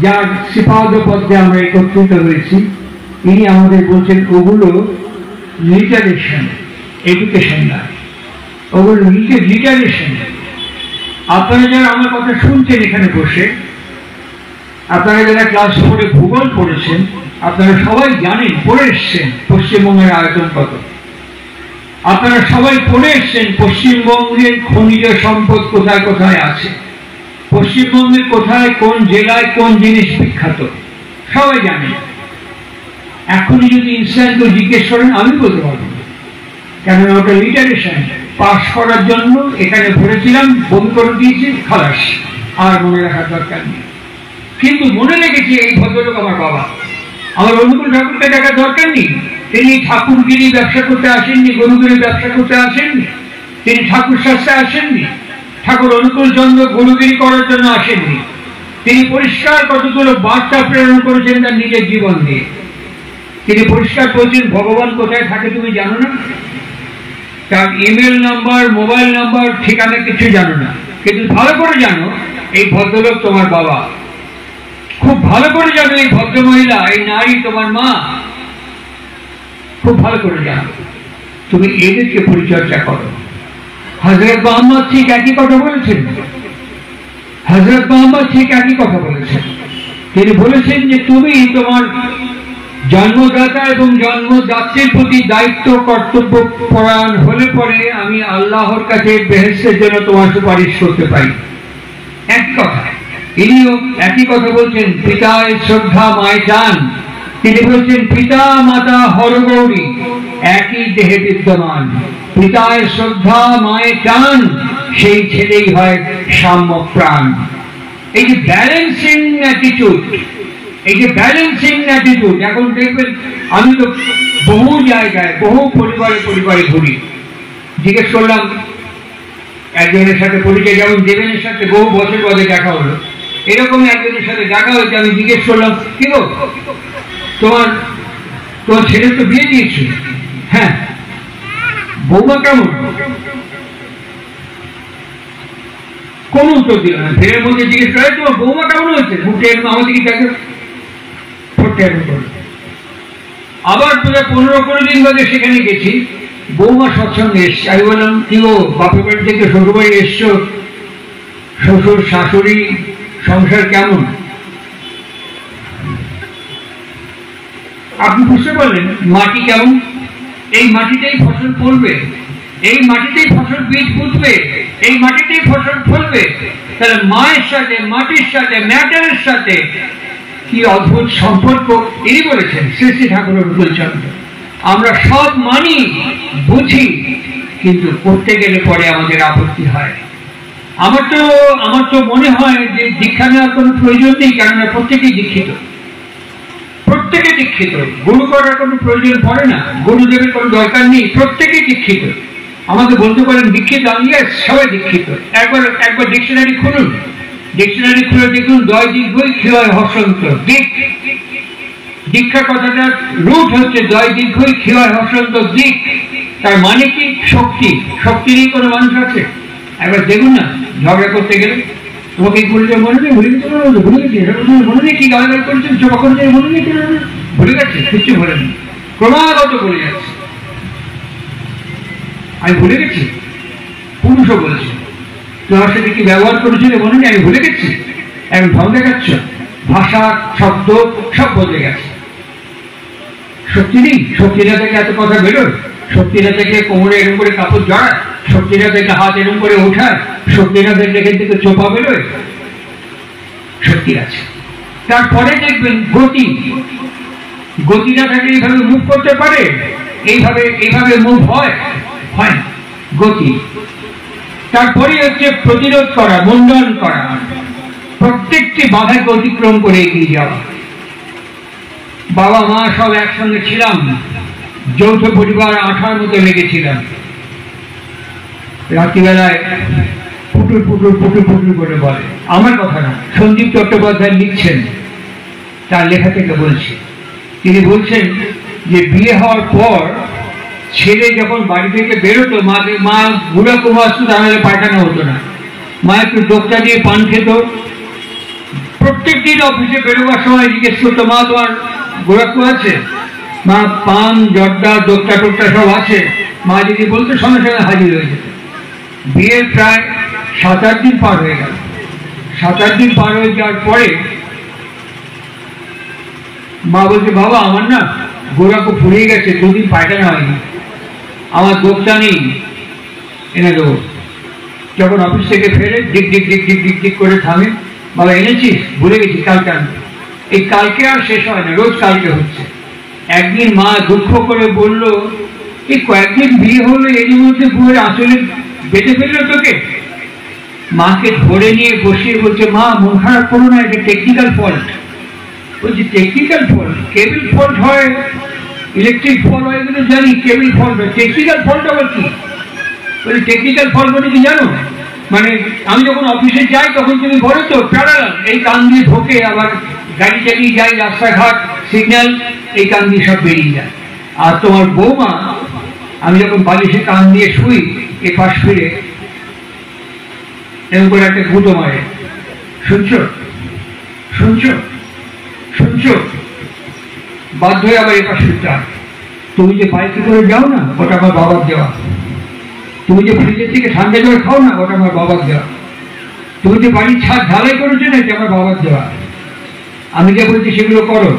যার সিপাহদ পদে আমরা একত্রিত হয়েছি, ইনি আমাদের বলছেন ওগুলো লিটারেশন, এডুকেশন না, ওগুলো লিটারেশন। আপনারা যারা আমার কথা শুনছেন এখানে বসে, আপনারা যারা ক্লাস 4-এ ভূগোল পড়েছেন, আপনারা সবাই জানেন, পড়ে এসছেন পশ্চিমবঙ্গের আয়তন কত। আপনারা সবাই পড়ে এসছেন পশ্চিমবঙ্গের খনিজ সম্পদ কোথায় কোথায় আছে, পশ্চিমবঙ্গের কোথায় কোন জেলায় কোন জিনিস বিখ্যাত, সবাই জানেন। এখনই যদি ইনস্ট্যান্ট জিজ্ঞেস করেন আমি বলতে পারবো, কেননা ওটা লিটারেশন। পাস করার জন্য এখানে পড়েছিলাম, বমি করে দিয়েছি, খালাস, আর মনে রাখার দরকার নেই। কিন্তু মনে রেখেছি এই ভদ্রলোক আমার বাবা। আমার অনুকূল ঠাকুরকে দেখার দরকার নেই, তিনি ঠাকুরগিরি ব্যবসা করতে আসেননি, গরুগিরি ব্যবসা করতে আসেননি, তিনি ঠাকুর শাস্ত্রে আসেননি, ঠাকুর অনুকূল চন্দ্র গরুগিরি করার জন্য আসেননি। তিনি পরিষ্কার কতগুলো বার্তা প্রেরণ করেছেন তার নিজের জীবন দিয়ে। তিনি পরিষ্কার করেছেন ভগবান কোথায় থাকে তুমি জানো না, তার ইমেল নাম্বার, মোবাইল নাম্বার, ঠিকানা কিছু জানো না, কিন্তু ভালো করে জানো এই ভদ্রলোক তোমার বাবা। খুব ভালো করে জানো এই ভদ্রমহিলা, এই নারী তোমার মা, খুব ভালো করে জানো। তুমি এদেরকে পরিচর্যা করো। হযরত মুহাম্মদ ঠিক একই কথা বলেছেন, হযরত মুহাম্মদ ঠিক একই কথা বলেছেন। তিনি বলেছেন যে তুমি তোমার জন্মদাতা এবং জন্মদাত্রীর প্রতি দায়িত্ব কর্তব্য পরায়ণ হলে পরে আমি আল্লাহর কাছে বেহেশতের জন্য তোমার সুপারিশ করতে পারি। এক কথা, ইনিও একই কথা বলছেন, পিতায় শ্রদ্ধা মায় চান। তিনি বলছেন পিতা মাতা হরগৌরী একই দেহে বিদ্যমান, পিতায় শ্রদ্ধা মায়ে চান, সেই ছেলেই হয় সাম্য প্রাণ। এই যে ব্যালেন্সিং অ্যাটিটিউড, এই যে ব্যালেন্সিং অ্যাটিটিউড, এখন দেখবেন আমি তো বহু জায়গায় বহু পরিবারে ঘুরি, জিজ্ঞেস করলাম একজনের সাথে পরিচয়, যেমন দেবেনের সাথে বহু বছর বাদে দেখা হলো, এরকমই একজনের সাথে দেখা হয়েছে। আমি জিজ্ঞেস করলাম কি গো তোমার তোমার ছেলে তো বিয়ে দিয়েছে, হ্যাঁ, বৌমা কেমন? কোন উত্তর দিল না। ফেরের মধ্যে জিজ্ঞেস করে, তোমার বৌমা কেমন হয়েছে? মুখে এরকম আমার দিকে দেখে ঠোঁটটা এরকম করে। আবার প্রায় 15-20 দিন বাদে সেখানে গেছি, বৌমা সৎসঙ্গে এসছে। আমি বললাম, কি গো, বাপের বাড়ি থেকে শ্বশুর বাড়ি এসছো, শ্বশুর শাশুড়ি সংসার কেমন? আপনি বুঝতে পারলেন মাটি কেমন? এই মাটিতেই ফসল ফলবে, এই মাটিতেই ফসল বীজ পুঁতবে, এই মাটিতেই ফসল ফলবে। তাহলে মায়ের সাথে, মাটির সাথে, ম্যাটারের সাথে কি অদ্ভুত সম্পর্ক! এই বলেছেন শ্রী শ্রী ঠাকুর অনুকূলচন্দ্র। আমরা সব মানি, বুঝি, কিন্তু করতে গেলে পরে আমাদের আপত্তি হয়। আমার তো মনে হয় যে দীক্ষা নেওয়ার কোনো প্রয়োজন নেই, কেননা প্রত্যেকেই দীক্ষিত, প্রত্যেকে দীক্ষিত। গুরু করার কোনো প্রয়োজন পড়ে না, গুরুদেবের কোনো দরকার নেই, প্রত্যেকেই দীক্ষিত। আমাকে বলতে পারেন দীক্ষিত? আমি সবাই দীক্ষিত। একবার ডিকশনারি খুলুন, ডিকশনারি খুলে দেখুন, দয় দীর্ঘই ক্ষয় হসন্ত। দীক্ষা কথাটার রুট হচ্ছে দয় দীর্ঘই ক্ষয় হসন্ত দিক। তার মানে কি? শক্তি। শক্তি নিয়ে কোনো মানুষ আছে? একবার দেখুন না, ঝগড়া করতে গেলে তোমাকে বলছে মনে নেই, ভুলে গেছে, ভুলে গেছে, মনে নেই কি গালাগাল করেছেন, সভা করেছেন, মনে নেই, ভুলে গেছে, কিচ্ছু বলে নেই, ক্রমাগত বলে যাচ্ছে আমি ভুলে গেছি। পুরুষও বলছে, তোমার সাথে কি ব্যবহার করেছিল মনে নেই, আমি ভুলে গেছি। এখন ঢং দেখাচ্ছ, ভাষা, শব্দ সব বদলে গেছে। শক্তি নেই? শক্তিটা থেকে এত কথা বেরোয়? শক্তিটা থেকে কোমরে এরকম করে কাপড় জড়ায়? শক্তিটা থেকে হাত এরকম করে ওঠায়? শক্তিটা থেকে এখান থেকে চোপা বেরোয়? শক্তি আছে। তারপরে দেখবেন গতি, গতিটা থাকে এইভাবে মুভ করতে পারে, এইভাবে মুভ হয় না, গতি। তারপরে হচ্ছে প্রতিরোধ করা, মন্ডন করা, প্রত্যেকটি বাধাকে অতিক্রম করে এগিয়ে যাওয়া। বাবা মা সব একসঙ্গে ছিলাম, যৌথ পরিবার, 8 মতো লেগেছিলাম। রাত্রিবেলায় পুটুর পুটুর পুটুর পুটুর করে বলে, আমার কথা না, সন্দীপ চট্টোপাধ্যায় লিখছেন, তার লেখা থেকে বলছি। তিনি বলছেন যে বিয়ে হওয়ার পর ছেলে যখন বাড়ি থেকে বেরোতো, মা বুড়া কুমা আসতো, তাহলে পায়খানা হতো না, মা একটু দোক্তা দিয়ে পান খেত। প্রত্যেক দিন অফিসে বেরোবার সময় জিজ্ঞেস করতো, মা তোমার গোড়াকু আছে? মা পান, জর্দা, দোক্তা টোক্তা সব আছে। মা যদি বলতো সঙ্গে সঙ্গে হাজির হয়ে যেত। বিয়ের প্রায় 7-8 দিন পার হয়ে গেল। 7-8 দিন পার হয়ে যাওয়ার পরে মা বলছে, বাবা আমার না গোড়াকু ফুরিয়ে গেছে, 2 দিন পায়খানা হয়নি, আমার দোক্তা নেই, এনে দেবো। যখন অফিস থেকে ফেরে ডিক ডিক ডিক ডিক ডিক ডিক করে থামে, বাবা এনেছিস? ভুলে গেছি, কালকে আনবো। এই কালকে আর শেষ হয় না, রোজ কালকে হচ্ছে। একদিন মা দুঃখ করে বলল, এই কয়েকদিন বিয়ে হলো, এর মধ্যে বউয়ের আঁচলে বেঁধে ফেললো তোকে। মাকে ধরে নিয়ে বসিয়ে বলছে, মা মন খারাপ করো না, এটা টেকনিক্যাল ফল্ট। বলছি টেকনিক্যাল ফল্ট? কেবল ফল্ট হয়, ইলেকট্রিক ফল্ট হয়, এগুলো জানি, কেবল ফল্ট হয়, টেকনিক্যাল ফল্ট আবার কি? বলছি টেকনিক্যাল ফল্ট মানে কি জানো? মানে আমি যখন অফিসে যাই তখন তুমি বলো তো প্যারালাল, এই কান দিয়ে ঢোকে, আবার গাড়ি চালিয়ে যাই, রাস্তাঘাট, সিগন্যাল, এই কান দিয়ে সব বেরিয়ে যায়। আর তোমার বৌমা, আমি যখন বালিশে কান দিয়ে শুই, এ পাশ ফিরে এরকম করে একটা গুঁতো মারে, শুনছো শুনছো শুনছো, বাধ্য হয়ে আবার এ পাশ ফিরতে হয়। তুমি যে বাইকে করে যাও না, ওটা আমার বাবার দেওয়া। তুমি যে ফ্রিজের থেকে ঠান্ডা জল খাও না, ওটা আমার বাবার দেওয়া। তুমি যে বাড়ির ছাদ ঢালাই করেছো না, এটা আমার বাবার দেওয়া। আমি যে বলছি সেগুলো করো।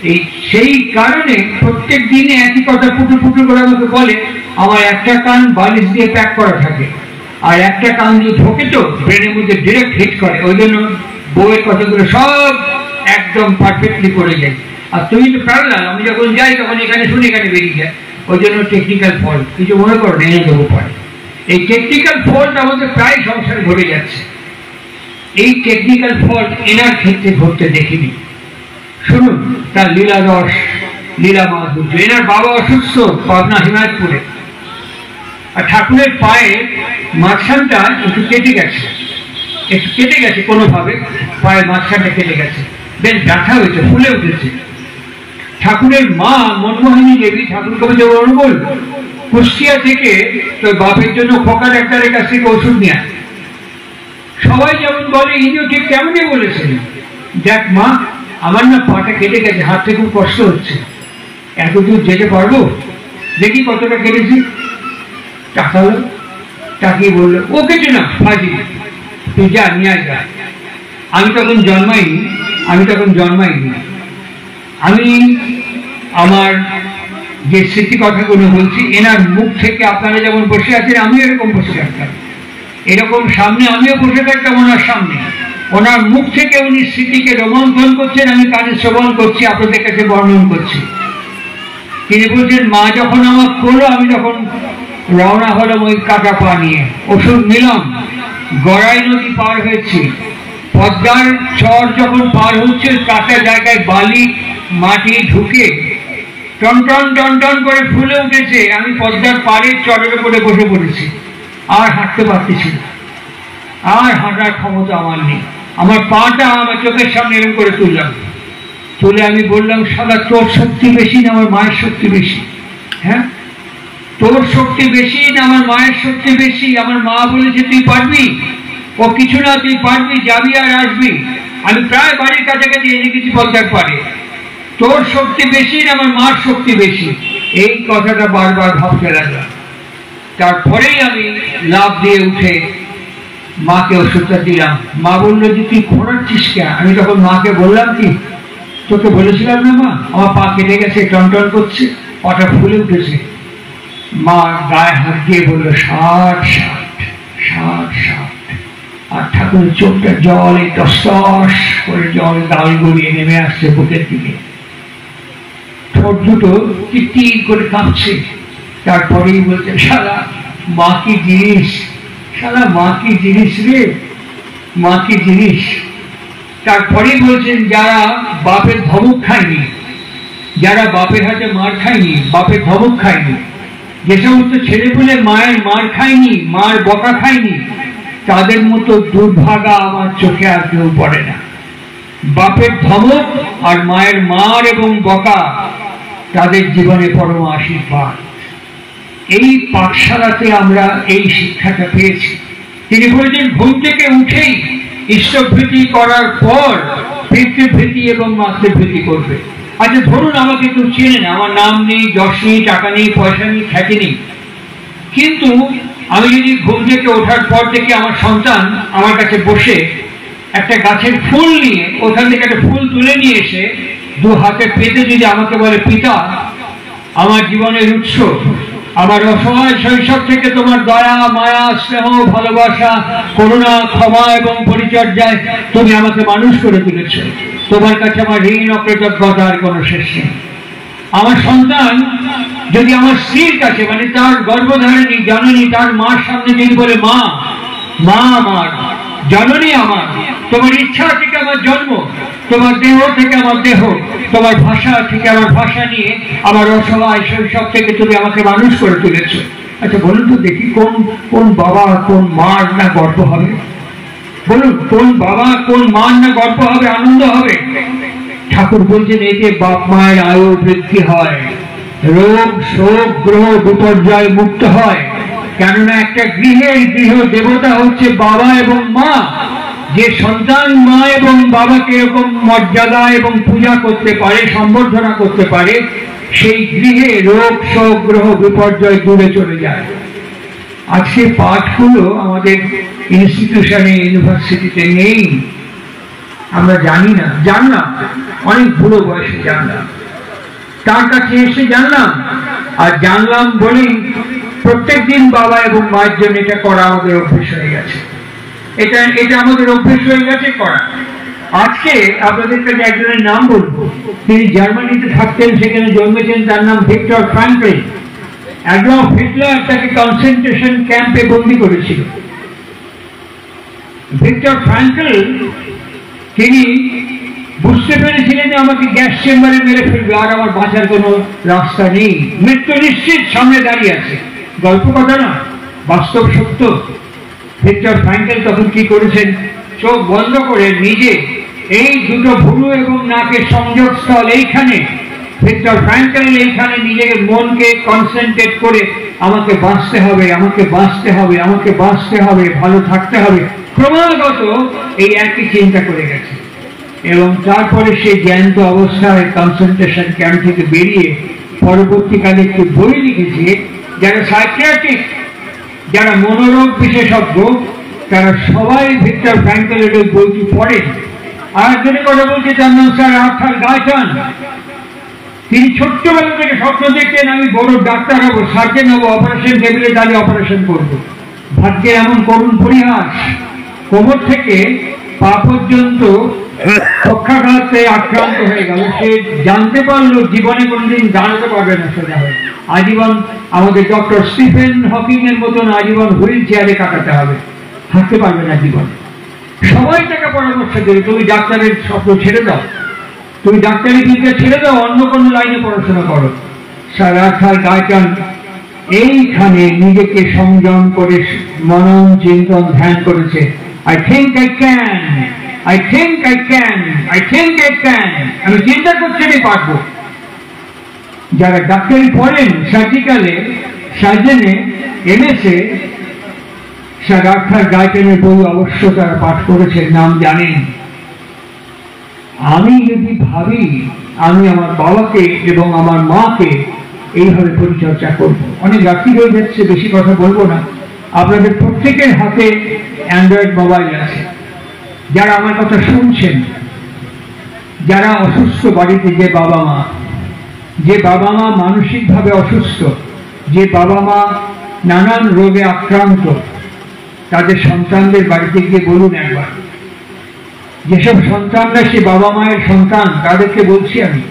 এই সেই কারণে প্রত্যেক দিনে একই কথা পুটু পুটু করে আমাকে বলে। আমার একটা কান বালিশ দিয়ে প্যাক করা থাকে, আর একটা কান দিয়ে ঢোকে তো ব্রেনের মধ্যে ডিরেক্ট হিট করে, ওই জন্য বউয়ের কথাগুলো সব একদম পারফেক্টলি করে যায়। আর তুমি তো প্যারালাল, আমি যখন যাই তখন এখানে শুনে এখানে বেরিয়ে যায়, ওই জন্য টেকনিক্যাল ফল্ট। কিছু মনে করো, এনে দেবো পরে। এই টেকনিক্যাল ফল্ট আমাদের প্রায় সংসারে ঘটে যাচ্ছে। এই টেকনিক্যাল ফল্ট এনার ক্ষেত্রে ঘটতে দেখিনি। শুনুন তার লীলা রস, লীলা মাধুর্য। এনার বাবা অসুস্থ, পাবনা হিমায়তপুরে, আর ঠাকুরের পায়ে মাঝখানটা একটু কেটে গেছে কোনোভাবে, পায়ের মাঝখানটা কেটে গেছে, বেশ ব্যথা হয়েছে, ফুলে উঠেছে। ঠাকুরের মা মনমোহিনী দেবী, ঠাকুর কবিদের অনুকূল, কুষ্টিয়া থেকে তোর বাপের জন্য খোকা ডাক্তারের কাছ থেকে ওষুধ নেয়। সবাই যেমন বলে, ইনিও ঠিক তেমনই বলেছেন, দেখ মা, আমার না পাটা কেটে গেছে, হাতে খুব কষ্ট হচ্ছে, এত দূর যেতে পারবো? দেখি কতটা কেটেছি। টাকালো, তাকিয়ে বললো, ও কেটে না, ফাজি, তুই যা নিয়ে যা। আমি তখন জন্মাইনি। আমি আমার যে স্মৃতি কথাগুলো বলছি, এনার মুখ থেকে আপনারা যেমন বসে আছেন, আমিও এরকম বসে থাকতাম, এরকম সামনে আমিও বসে থাকতাম ওনার সামনে। ওনার মুখ থেকে উনি স্মৃতিকে রোমন্থন করছেন, আমি কানে শ্রবণ করছি, আপনাদের কাছে বর্ণন করছি। তিনি বলছেন, মা যখন আমার করলো, আমি তখন রওনা হলাম ওই কাটা পা নিয়ে। ওষুধ নিলাম, গড়াই নদী পার হয়েছি, পদ্মার চর যখন পার হচ্ছে, কাটা জায়গায় বালি মাটি ঢুকে টন টন টন টন করে ফুলে উঠেছে। আমি পদ্মার পাড়ের চরের উপরে বসে পড়েছি, আর হাঁটতে পারতেছি না, আর হাঁটার ক্ষমতা আমার নেই। আমার পাটা আমার চোখের সামনে এরকম করে তুললাম, তুলে আমি বললাম, সাদা তোর শক্তি বেশি না আমার মায়ের শক্তি বেশি? হ্যাঁ, তোর শক্তি বেশি না আমার মায়ের শক্তি বেশি? আমার মা বলেছে তুই পারবি, ও কিছু না, তুই পারবি, যাবি আর আসবি। আমি প্রায় বাড়ির কাছাকাছি এনে গেছি পদ্মার পাড়ে। তোর শক্তি বেশি না আমার মার শক্তি বেশি? এই কথাটা বারবার ভাবতে লাগলাম। তারপরেই আমি লাফ দিয়ে উঠে মাকে ওষুধটা দিলাম। মা বললো যে তুই ঘোরাচ্ছিস কেন? আমি তখন মাকে বললাম, কি তোকে বলেছিলাম না মা, আমার পা কেটে গেছে, টন টন করছে, পাটা ফুলে উঠেছে। মা গায়ে হাত দিয়ে বললো, 60 60। আর ঠাকুরের চোখটা জলে টস করে জল ডাল গড়িয়ে নেমে আসছে বুকের দিকে, ঠোঁট দুটো টির করে কাঁপছে। তারপরেই বলছে, শালা মা কি জিনিস, শালা মা কি জিনিস রে, মা কি জিনিস। তারপরেই বলছেন, যারা বাপের ধমক খায়নি, যারা বাপের হাতে মার খায়নি, বাপের ধমক খায়নি, যে সমস্ত ছেলেপুলে মায়ের মার খায়নি, মার বকা খায়নি, তাদের মতো দুর্ভাগা আমার চোখে আর কেউ পড়ে না। বাপের ধমক আর মায়ের মার এবং বকা তাদের জীবনে পরম আশীর্বাদ। এই পাঠশালাতে আমরা এই শিক্ষাটা পেয়েছি। তিনি বলেছেন, ঘুম থেকে উঠেই ঈশ্বরভীতি করার পর পিতৃভীতি এবং মাতৃভীতি করবে। আচ্ছা ধরুন আমাকে কেউ চেনে না, আমার নাম নেই, যশ নেই, টাকা নেই, পয়সা নেই, খ্যাতি নেই, কিন্তু আমি যদি ঘুম থেকে ওঠার পর থেকে আমার সন্তান আমার কাছে বসে একটা গাছের ফুল নিয়ে ওখান থেকে একটা ফুল তুলে নিয়ে এসে দু হাতে পেতে যদি আমাকে বলে, পিতা আমার জীবনের উৎস, আমার অসহায় শৈশব থেকে তোমার দয়া, মায়া, স্নেহ, ভালোবাসা, করুণা, ক্ষমা এবং পরিচর্যায় তুমি আমাকে মানুষ করে তুলেছ, তোমার কাছে আমার ঋণ অকৃতজ্ঞতার কোনো শেষ নেই। আমার সন্তান যদি আমার স্ত্রীর কাছে, মানে তার গর্ভধারিণী জননী, তার মার সামনে যদি বলে, মা মা আমার জননী, আমার তোমার ইচ্ছা থেকে আমার জন্ম, তোমার দেহ থেকে আমার দেহ, তোমার ভাষা থেকে আমার ভাষা নিয়ে আমার অসহায় শৈশব থেকে তুমি আমাকে মানুষ করে তুলেছ। আচ্ছা বলুন তো দেখি, কোন বাবা কোন মার না গর্ব হবে? বলুন, কোন বাবা কোন মার না গর্ব হবে, আনন্দ হবে? ঠাকুর বলছেন, এতে বাপ মায়ের আয়ু বৃদ্ধি হয়, রোগ শোক গ্রহ বিপর্যয় মুক্ত হয়। কেননা একটা গৃহের গৃহ দেবতা হচ্ছে বাবা এবং মা। যে সন্তান মা এবং বাবাকে এরকম মর্যাদা এবং পূজা করতে পারে, সম্বর্ধনা করতে পারে, সেই গৃহে রোগ শোক গ্রহ বিপর্যয় দূরে চলে যায়। আজকে পাঠগুলো আমাদের ইনস্টিটিউশনে, ইউনিভার্সিটিতে নেই, আমরা জানি না, জানলাম অনেক বুড়ো বয়সে জানলাম, তার কাছে এসে জানলাম, আর জানলাম বলেই প্রত্যেকদিন বাবা এবং মায়ের জন্য এটা করা আমাদের অভ্যেস হয়ে গেছে। এটা আমাদের অভ্যেস হয়ে গেছে করা। আজকে আপনাদের কাছে একজনের নাম বলবো, তিনি জার্মানিতে থাকতেন, সেখানে জন্মেছেন, তার নাম ভিক্টর ফ্রাঙ্কলিন। অ্যাডলফ হিটলার তাকে কনসেন্ট্রেশন ক্যাম্পে বন্দী করেছিল। ভিক্টর ফ্রাঙ্কলিন তিনি বুঝতে পেরেছিলেন যে আমাকে গ্যাস চেম্বারে মেরে ফেলবে, আর আমার বাঁচার কোনো রাস্তা নেই, মৃত্যু নিশ্চিত সামনে দাঁড়িয়ে আছে। গল্প কথা না, বাস্তব সত্য। ভিক্টর ফ্রাঙ্কল তখন কি করেছেন, চোখ বন্ধ করে নিজে এই দুটো ভুরু এবং নাকের সংযোগস্থল এইখানে ভিক্টর ফ্র্যাঙ্কল এইখানে নিজের মনকে কনসেন্ট্রেট করে আমাকে বাঁচতে হবে, আমাকে বাঁচতে হবে, আমাকে বাঁচতে হবে, ভালো থাকতে হবে, ক্রমাগত এই একই চিন্তা করে গেছে। এবং তারপরে সেই জ্ঞান্ত অবস্থায় কনসেন্ট্রেশন ক্যাম্প থেকে বেরিয়ে পরবর্তীকালে একটি বই লিখেছে। যারা সাইকিয়াট্রিস্ট, যারা মনোরোগ বিশেষজ্ঞ, তারা সবাই ভিক্টর ফ্র্যাঙ্কলের ওই বইটি পড়েন। আর একজনের কথা বলছে, তার নাম স্যার আর্থার গায়টন। তিনি ছোট্টবেলা থেকে স্বপ্ন দেখতেন আমি বড় ডাক্তার হবো, সার্জেন হবো, অপারেশন টেবিলে দাঁড়িয়ে অপারেশন করবো। ভাগ্যে এমন করুণ পরিহাস, কোমর থেকে পা পর্যন্ত পক্ষাঘাতে আক্রান্ত হয়ে গেল। সে জানতে পারলো জীবনে কোনদিন দাঁড়াতে পারবে না সোজা হয়ে, আজীবন আমাদের ডক্টর স্টিফেন হকিং এর মতন আজীবন হুইল চেয়ারে কাটাতে হবে, হাঁটতে পারবে না জীবনে। সবাই তাকে পরামর্শ দেবে, তুমি ডাক্তারের স্বপ্ন ছেড়ে দাও, তুমি ডাক্তারি বিদ্যা ছেড়ে দাও, অন্য কোনো লাইনে পড়াশোনা করো। স্যার আর্থার গায়টন এইখানে নিজেকে সংযম করে মনন চিন্তন ধ্যান করেছে। I think I can, I think I can, I think I can, আমি চিন্তা করছি আমি পারবো। যারা ডাক্তারি পড়েন, সার্জিক্যালে, সার্জেনে, এমএসএ, স্যার আর্থার গায়টনের বই অবশ্য তারা পাঠ করেছেন, নাম জানেন। আমি যদি ভাবি আমি আমার বাবাকে এবং আমার মাকে এইভাবে পরিচর্যা করব। অনেক রাত্রি হয়ে যাচ্ছে, বেশি কথা বলবো না। আপনাদের প্রত্যেকের হাতে অ্যান্ড্রয়েড মোবাইল আছে। যারা আমার কথা শুনছেন, যারা অসুস্থ বাড়িতে, যে বাবা মা মানসিকভাবে অসুস্থ, যে বাবা মা নানান রোগে আক্রান্ত, তাদের সন্তানদের বাড়িতে গিয়ে বলুন একবার। যেসব সন্তানরা সে বাবা মায়ের সন্তান, তাদেরকে বলছি আমি,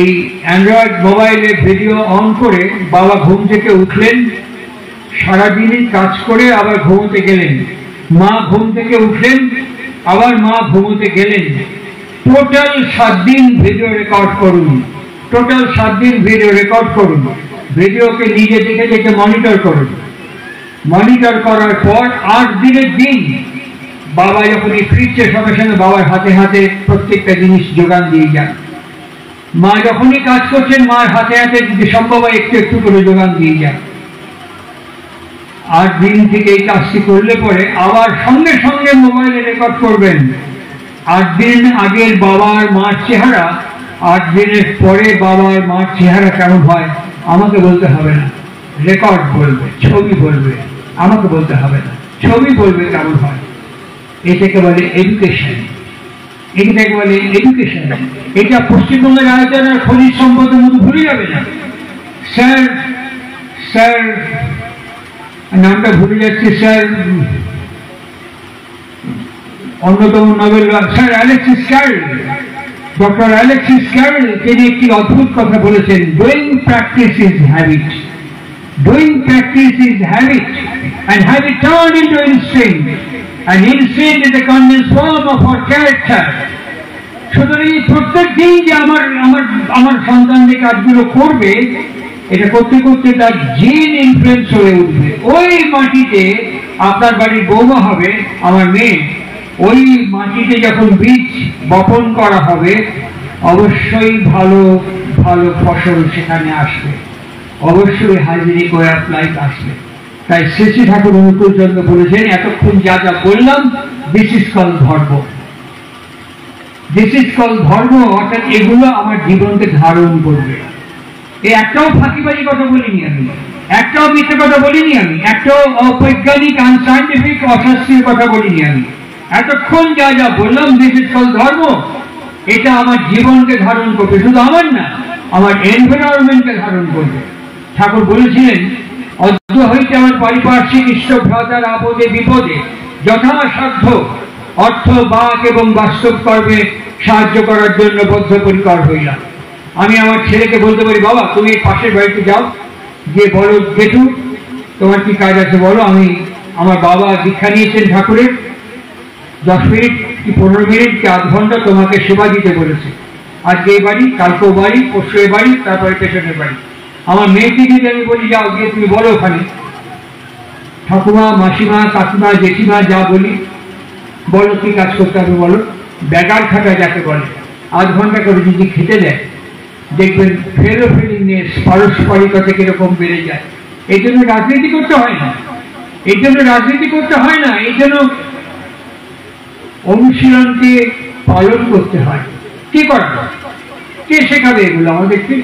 এই অ্যান্ড্রয়েড মোবাইলে ভিডিও অন করে বাবা ঘুম থেকে উঠলেন, সারাদিনই কাজ করে আবার ঘুমোতে গেলেন, মা ঘুম থেকে উঠলেন, আবার মা ঘুমোতে গেলেন। টোটাল 7 দিন ভিডিও রেকর্ড করুন, টোটাল 7 দিন ভিডিও রেকর্ড করুন। ভিডিওকে নিজে দেখে দেখে মনিটর করুন। মনিটর করার পর 8 দিনের দিন বাবা যখনই ফিরছে, সঙ্গে সঙ্গে বাবার হাতে হাতে প্রত্যেকটা জিনিস যোগান দিয়ে যান। মা যখনই কাজ করছেন, মার হাতে হাতে যদি সম্ভব হয় একটু একটু করে যোগান দিয়ে যান। 8 দিন থেকে এই কাজটি করলে পরে আবার সঙ্গে সঙ্গে মোবাইলে রেকর্ড করবেন। 8 দিন আগের বাবার মার চেহারা, 8 দিনের পরে বাবার মার চেহারা কেমন হয় আমাকে বলতে হবে না, রেকর্ড বলবে, ছবি বলবে, আমাকে বলতে হবে না, ছবি বলবে কেমন হয়। এটাকে বলে এডুকেশন, এটাকে বলে এডুকেশন। এটা পশ্চিমবঙ্গের আয়োজন আর খনিজ সম্পদের মতো ভুলে যাবে না। স্যার নামটা ভুলে যাচ্ছি, স্যার অন্যতম Nobel sir Alexis Carrel, doctor Alexis Carrel, তিনি একটি অদ্ভুত কথা বলেছেন, doing practice is habit, doing practice is habit, and habit turn into instinct, and instinct is a condensed form of our character. সুতরাং প্রত্যেক দিন যে আমার সন্তান যে কাজগুলো করবে, এটা করতে করতে তার জিন ইনফ্লুয়েন্স হয়ে উঠবে। ওই মাটিতে আপনার বাড়ির বৌমা হবে, আমার মেয়ে, ওই মাটিতে যখন বীজ বপন করা হবে, অবশ্যই ভালো ভালো ফসল সেখানে আসবে, অবশ্যই হাইজেনিক ওয়ে অফ লাইফ আসবে। তাই শ্রী শ্রী ঠাকুর অনুকূল চন্দ্র বলেছেন, এতক্ষণ যা যা বললাম, দিস ইজ কল ধর্ম, দিস ইজ কল ধর্ম, অর্থাৎ এগুলো আমার জীবনকে ধারণ করবে। এই একটাও ফাঁকিবাজি কথা বলিনি আমি, একটাও মিথ্যে কথা বলিনি আমি, একটাও অবৈজ্ঞানিক আনসাইন্টিফিক অশাস্ত্রীয় কথা বলিনি আমি। এতক্ষণ যা যা বললাম, দিস ইজ কল ধর্ম, এটা আমার জীবনকে ধারণ করবে, শুধু আমার না, আমার এনভায়রনমেন্টকে ধারণ করবে। ঠাকুর বলেছিলেন, অদ্য হইতে আমার পারিপার্শ্বিক ইষ্টভ্রাতার আপদে বিপদে যথাসাধ্য অর্থ, বাক এবং বাস্তব কর্মে সাহায্য করার জন্য বদ্ধপরিকর হইলাম। আমি আমার ছেলেকে বলতে পারি, বাবা তুমি পাশের বাড়িতে যাও, গিয়ে বলো জেঠু তোমার কি কাজ আছে বলো, আমি আমার বাবা দীক্ষা নিয়েছেন ঠাকুরের, 10 মিনিট কি 15 মিনিট কি আধ ঘন্টা তোমাকে সেবা দিতে বলেছে। আজকে এই বাড়ি, কালকেও বাড়ি, পরশু এই বাড়ি, তারপরে পেছনের বাড়ি। আমার মেয়েকে যদি আমি বলি যাও গিয়ে তুমি বলো ওখানে, ঠাকুমা, মাসিমা, কাকিমা, জেঠিমা যা বলি বলো কি কাজ করতে হবে বলো, ব্যাগার খাটা যাকে বলে, আধ ঘন্টা করে যদি খেতে দেয় দেখবেন ফেলোফিলিংনেস, পারস্পরিকতা কিরকম বেড়ে যায়। এই জন্য রাজনীতি করতে হয় না, এই জন্য রাজনীতি করতে হয় না, এই জন্য অনুশীলনকে পালন করতে হয়। কি করবে, কে শেখাবে এগুলো আমাদেরকে?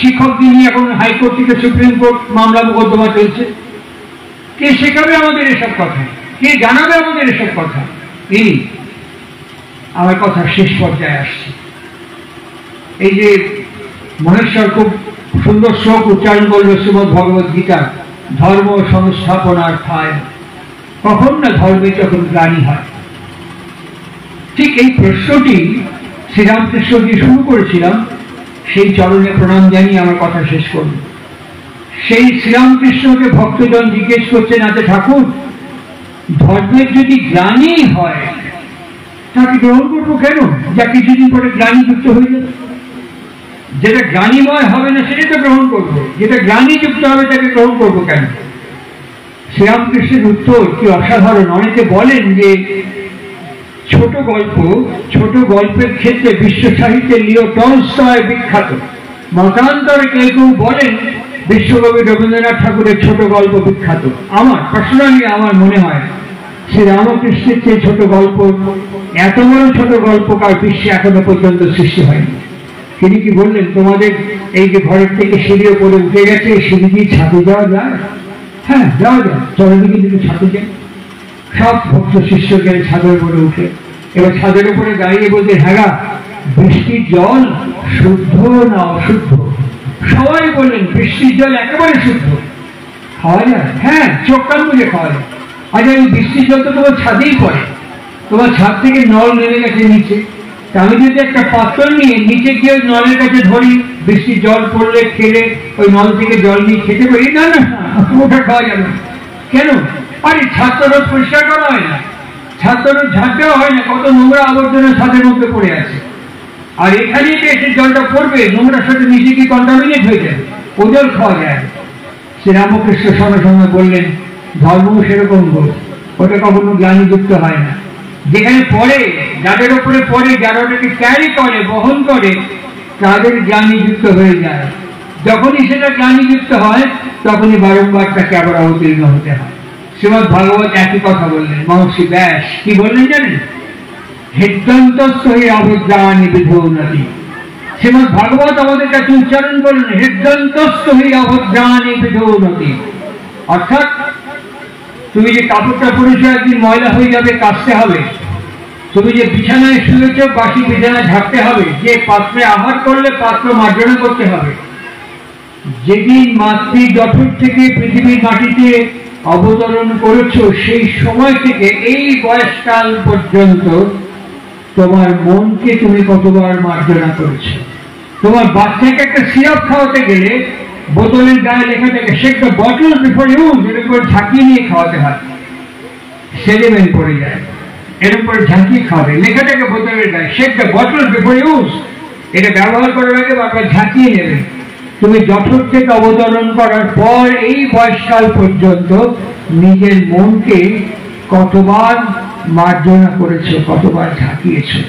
শিক্ষকদের নিয়ে এখন হাইকোর্ট থেকে সুপ্রিম কোর্ট মামলা মোকদ্দমা চলছে, কে শেখাবে আমাদের এসব কথা? কে জানাবে আমাদের এসব কথা? এই আমার কথা শেষ পর্যায়ে আসছে। এই যে মহেশ্বর খুব সুন্দর শ্লোক উচ্চারণ করলো শ্রীমদ্ ভগবদ গীতা, ধর্ম সংস্থাপনার্থায়, কখন না ধর্মে যখন গ্লানি হয়। ঠিক এই প্রশ্নটি শ্রীরামকৃষ্ণ দিয়ে শুরু করেছিলাম, সেই চরণে প্রণাম জানিয়ে আমার কথা শেষ করব। সেই শ্রীরামকৃষ্ণকে ভক্তজন জিজ্ঞেস করছেন, আচ্ছা ঠাকুর, ধর্মের যদি গ্লানি হয় তাকে গ্রহণ করবো কেন? যা কিছুদিন পরে গ্লানি যুক্ত হয়ে যাবে। যেটা গ্লানিময় হবে না সেটা তো গ্রহণ করবো, যেটা গ্লানি যুক্ত হবে তাকে গ্রহণ করবো কেন? শ্রীরামকৃষ্ণের উত্তর কি অসাধারণ। অনেকে বলেন যে ছোট গল্পের ক্ষেত্রে বিশ্ব সাহিত্যে লিও টলস্টয় বিখ্যাত। মতান্তরে কেউ কেউ বলেন বিশ্বকবি রবীন্দ্রনাথ ঠাকুরের ছোট গল্প বিখ্যাত। পার্সোনালি আমার মনে হয় শ্রী রামকৃষ্ণের চেয়ে ছোট গল্প, এত বড় ছোট গল্পকার বিশ্বে এখনো পর্যন্ত সৃষ্টি হয়নি। তিনি কি বললেন, তোমাদের এই যে ঘরের থেকে সিঁড়ি উপরে উঠে গেছে, সিঁড়ি দিয়ে ছাদে যাওয়া যায়? হ্যাঁ যাওয়া যায়, চলদিকে যদি ছাদে যায়। সব ভক্ত শিষ্য গেলে ছাদের উপরে উঠে, এবার ছাদের উপরে দাঁড়িয়ে বলতে, হ্যাঁ বৃষ্টির জল শুদ্ধ না অশুদ্ধ? সবাই বললেন বৃষ্টির জল একেবারে শুদ্ধ, খাওয়া যায়। হ্যাঁ, চোখ কান বুঝে খাওয়া যায়। আচ্ছা এই বৃষ্টির জল তো তোমার ছাদেই পড়ে, তোমার ছাদ থেকে নল নেমে গেছে নিচে, আমি যদি একটা পাত্র নিয়ে নিচে গিয়ে নলের কাছে ধরি, বৃষ্টির জল পড়লে খেলে ওই নল থেকে জল নিয়ে খেতে পারি? না না, ওটা খাওয়া যাবে না। কেন? আরে ছাত্র রোদ পরিষ্কার করা হয় না, ছাত্র রোদ ঝাঁট দেওয়া হয় না, কত নোংরা আবর্জনা ছাদের মধ্যে পড়ে আছে। আর এখানে এসে জলটা পড়বে, নোংরার সাথে মিশে কি কন্টামিনেট হয়ে যাবে, ও জল খাওয়া যায়। শ্রীরামকৃষ্ণ সঙ্গে সঙ্গে বললেন, ধর্ম সেরকম গোল, ওটা কখনো গ্লানিযুক্ত হয় না। যেখানে পড়ে, যাদের উপরে পড়ে, যারা ওটাকে ক্যারি করে, বহন করে, তাদের গ্লানিযুক্ত হয়ে যায়। যখনই সেটা গ্লানিযুক্ত হয় তখনই বারংবার তাকে আবার অবতীর্ণ হতে হয়। শ্রীমদ্ ভাগবত একই কথা বললেন। মহর্ষি ব্যাস কি বললেন জানেন? হৃদন্তস্থ হি অবজ্ঞানি বিধৌনতি। শ্রীমদ্ ভাগবত আমাদের কাছে উচ্চারণ করলেন, হৃদন্তস্থ হি অবজ্ঞানি বিধৌনতি। অর্থাৎ তুমি যে কাপড়টা পরেছো একদিন ময়লা হয়ে যাবে, কাচতে হবে। তুমি যে বিছানায় শুয়েছ, বাসি বিছানায় ঝাঁকতে হবে। যে পাত্রে আহার করলে পাত্র মার্জনা করতে হবে। যেদিন মাতৃ জঠর থেকে পৃথিবীর মাটিতে অবতরণ করেছো, সেই সময় থেকে এই বয়সকাল পর্যন্ত তোমার মনকে তুমি কতবার মার্জনা করেছো। তোমার বাচ্চাকে একটা সিরাপ খাওয়াতে গেলে বোতলের গায়ে লেখা থাকে shake the bottle before use, এর উপর ঝাঁকিয়ে নিয়ে খাওয়াতে হয়, সেডিমেন্ট পড়ে যায়, এর উপর ঝাঁকিয়ে খাওয়াবে। লেখা থাকে বোতলের গায়ে shake the bottle before use, এটা ব্যবহার করার আগে বারবার ঝাঁকিয়ে নেবে। তুমি জঠর থেকে অবতরণ করার পর এই বয়সকাল পর্যন্ত নিজের মনকে কতবার মার্জনা করেছো, কতবার ঝাঁকিয়েছো?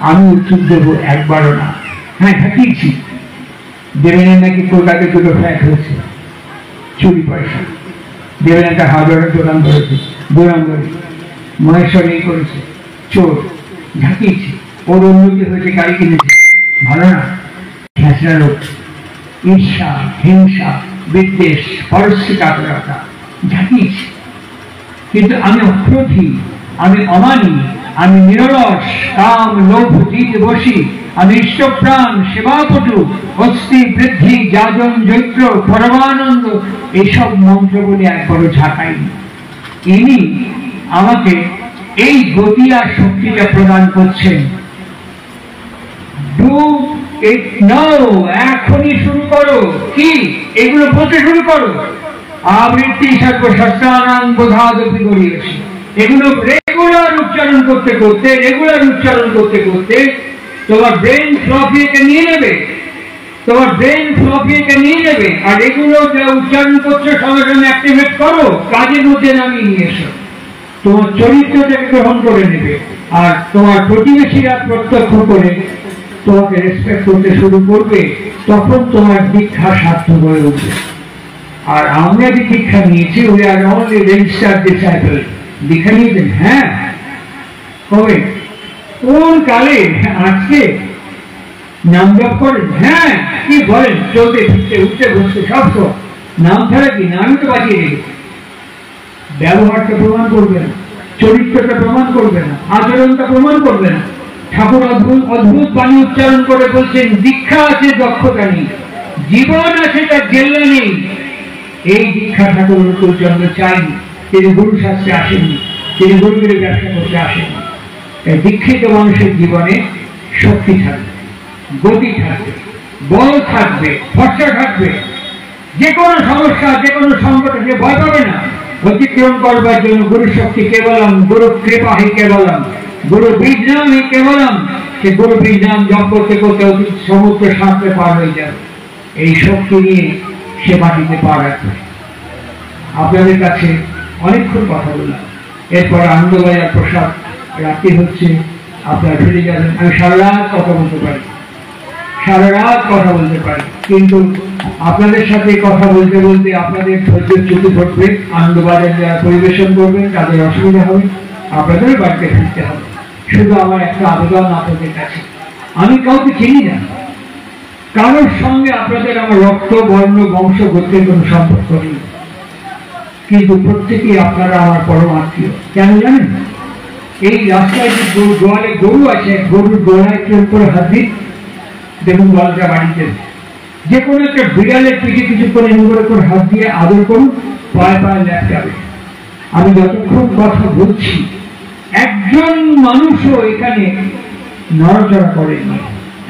আমি উত্তর দেবো, একবারও না। হ্যাঁ, ঝাঁকিয়েছি। দেবেনের নাকি কলকাতায় দুটো ফ্ল্যাট হয়েছে, চুরি পয়সা। দেবেন একটা হার্ডওয়ারের দোকান করেছে, দুরাঙ্গরি। মহেশ্বর এই করেছে, চোর। ঝাঁকিয়েছি। ওর উন্নতি হয়েছে, গাড়ি কিনেছে, ভালো না? খেঁচড়া লোক, ঈর্ষা, হিংসা, বিদ্বেষ, পরশ্রীকাতরতা, ঝাঁকিয়েছি। কিন্তু আমি অক্রোধী, আমি অমানী, আমি নিরলস, কাম লোভ জিতে বসি, আমি ইষ্টপ্রাণ, সেবাপটু, অস্থি বৃদ্ধি, যাজন জৈত্র, পরমানন্দ, এইসব মন্ত্র বলে একবারও ঝাঁকাইনি। ইনি আমাকে এই গতি আর শক্তিটা প্রদান করছেন। ডু ইট নাও, এখনই শুরু করো। কি? এগুলো বলতে শুরু করো। আবৃত্তি সর্বশস্ত্রানাং বোধাদপি করিয়েছি। এগুলো রেগুলার উচ্চারণ করতে করতে তোমার ব্রেন ফ্লপিকে নিয়ে নেবে, আর এগুলো যা উচ্চারণ করছো সঙ্গে সঙ্গে অ্যাক্টিভেট করো, কাজের মধ্যে নামিয়ে নিয়ে এসো। তোমার চরিত্রটাকে গ্রহণ করে নেবে, আর তোমার প্রতিবেশীরা প্রত্যক্ষ করে তোমাকে রেসপেক্ট করতে শুরু করবে, তখন তোমার দীক্ষা সার্থক হয়ে উঠবে। আর আমরা যে দীক্ষা নিয়েছি, we are only registered disciple. দীক্ষা নিয়েছেন? হ্যাঁ। কবে? কোন কালে? আজকে। নাম জপ করেন? হ্যাঁ। কি বলেন? চলতে ফিরতে উঠতে বসতে সব সব নাম ছাড়া কি? নামই তো বাঁচিয়ে রেখেছে। ব্যবহারটা প্রমাণ করবে না, চরিত্রটা প্রমাণ করবে না, আচরণটা প্রমাণ করবে না। ঠাকুর অদ্ভুত অদ্ভুত বাণী উচ্চারণ করে বলছেন, দীক্ষা আছে দক্ষতা নেই, জীবন আছে তার জেল্লা নেই। এই দীক্ষা ঠাকুর অনুকূলচন্দ্র চাইনি। তিনি গুরু শাস্ত্রে আসেননি, তিনি গুরুগিরি ব্যবসা করতে আসেননি। তাই দীক্ষিত মানুষের জীবনে শক্তি থাকবে, গতি থাকবে, বল থাকবে, ভরসা থাকবে। যে কোনো সমস্যা, যে কোনো সংকটে সে ভয় পাবে না। অতিক্রম করবার জন্য গুরু শক্তি কেবলম, গুরু কৃপা হি কেবলম, গুরু বীজ নাম হি কেবলম। সে গুরু বীজ নাম জপ করতে করতে সমুদ্র সাঁতরে পার হয়ে যাবে। এই শক্তি নিয়ে সে মাটিতে পা রাখবে। আপনাদের কাছে অনেকক্ষণ কথা বললাম। এরপর আনন্দবাজার প্রসাদ, রাত্রি হচ্ছে, আপনারা ফিরে যাবেন। আমি সারা রাত কথা বলতে পারি, সারা রাত কথা বলতে পারি, কিন্তু আপনাদের সাথে কথা বলতে বলতে আপনাদের ধৈর্যের চ্যুতি ঘটবে। আনন্দবাজার যারা পরিবেশন করবেন তাদের অসুবিধা হবে, আপনাদের বাড়িতে ফিরতে হবে। শুধু আমার একটা আবেদন আপনাদের কাছে, আমি কাউকে চিনি না, কারোর সঙ্গে আপনাদের আমার রক্ত, বর্ণ, বংশ, গোত্রের কোনো সম্পর্ক নেই, কিন্তু প্রত্যেকেই আপনারা আমার পরম আত্মীয়। কেন জানেন? এই রাস্তায় যে গোয়ালে গরু আছে, গরুর গোড়ায় কেউ করে হাত দিন, দেখুন গোয়ালটা বাড়িতে। যে কোনো একটা বিড়ালের পিঠে কিছু করে করে হাত দিয়ে আদর করুন, পায়ে পায়ে ল্যাপটাবে। আমি যতক্ষণ কথা বলছি, একজন মানুষও এখানে নড়াচড়া করেনি,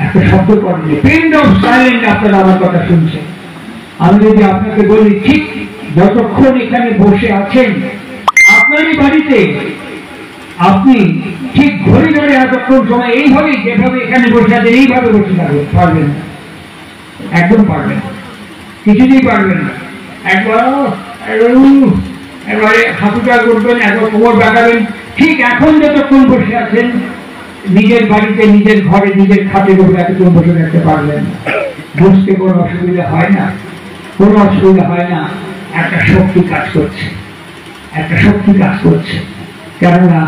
একটা শব্দ করেনি। পিন অফ সাইলেন্ট আপনারা আমার কথা শুনছেন। আমি যদি আপনাকে বলি, ঠিক যতক্ষণ এখানে বসে আছেন আপনারই বাড়িতে, আপনি ঠিক ঘড়ি ধরে এতক্ষণ সময় এইভাবে, যেভাবে এখানে বসে আছেন এইভাবে বসে থাকবেন, পারবেন না, একদম পারবেন না, কিছুতেই পারবেন না। একবারে হাঁটুটা করবেন, একবার কোমর বাঁকাবেন। ঠিক এখন যতক্ষণ বসে আছেন নিজের বাড়িতে, নিজের ঘরে, নিজের খাটের উপরে এতক্ষণ বসে থাকতে পারবেন না। বসতে কোনো অসুবিধা হয় না, কোনো অসুবিধা হয় না। একটা শক্তি কাজ করছে, একটা শক্তি কাজ করছে, কেননা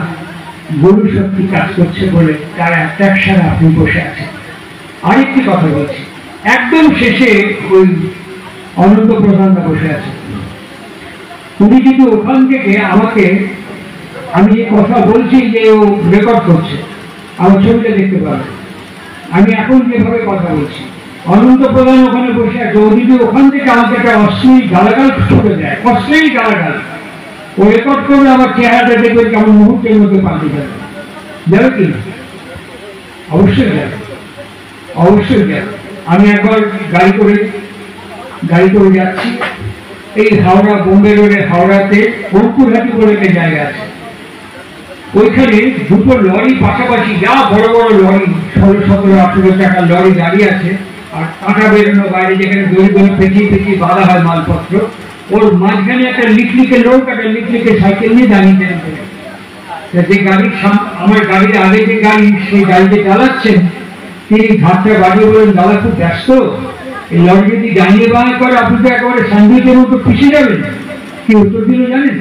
গুরু শক্তি কাজ করছে বলে তার অ্যাট্রাকশনে আপনি বসে আছেন। আরেকটি কথা বলছি, একদম শেষে ওই অনন্ত প্রধানরা বসে আছে। উনি কিন্তু ওখান থেকে আমাকে, আমি যে কথা বলছি যে ও রেকর্ড করছে, আমার ছবিটা দেখতে পাবে। আমি এখন যেভাবে কথা বলছি, অনন্ত প্রধান ওখানে বসে আছে। ও যদি ওখান থেকে আমাকে একটা অশ্লীল গালাগাল ছুটে দেয়, অশ্লীল গালাগাল, ও রেকর্ড করলে আমার চেহারাটা দেখবে কেমন মুহূর্তের মধ্যে পাল্টে যাবে। যাবে কি? অবশ্যই যাবে, অবশ্যই যাবে। আমি একবার গাড়ি করে যাচ্ছি, এই হাওড়া বোম্বে রোডে, হাওড়াতে অঙ্কুরহাটি বলে একটা জায়গা আছে, ওইখানে দুটো লরি পাশাপাশি, যা বড় বড় লরি, 16-17-18 টাকার লরি দাঁড়িয়ে আছে, আর কাঁটা বেরোনো বাইরে, যেখানে দড়িগুলো পেঁচিয়ে বাঁধা হয় মালপত্র, ওর মাঝখানে একটা লিকলিকে লোক, একটা লিকলিকে সাইকেল নিয়ে দাঁড়িয়ে দেন। যে গাড়ির আমার গাড়ির আগে যে গাড়ি, সেই গাড়িতে চালাচ্ছেন, তিনি ঘাটটা বাড়িয়ে বলেন, দাদা খুব ব্যস্ত, এই লরি যদি দাঁড়িয়ে বাঁয়ে করে আপনি তো একেবারে স্যান্ডউইচের মতো পিছিয়ে যাবেন। কি উত্তর দিল জানেন?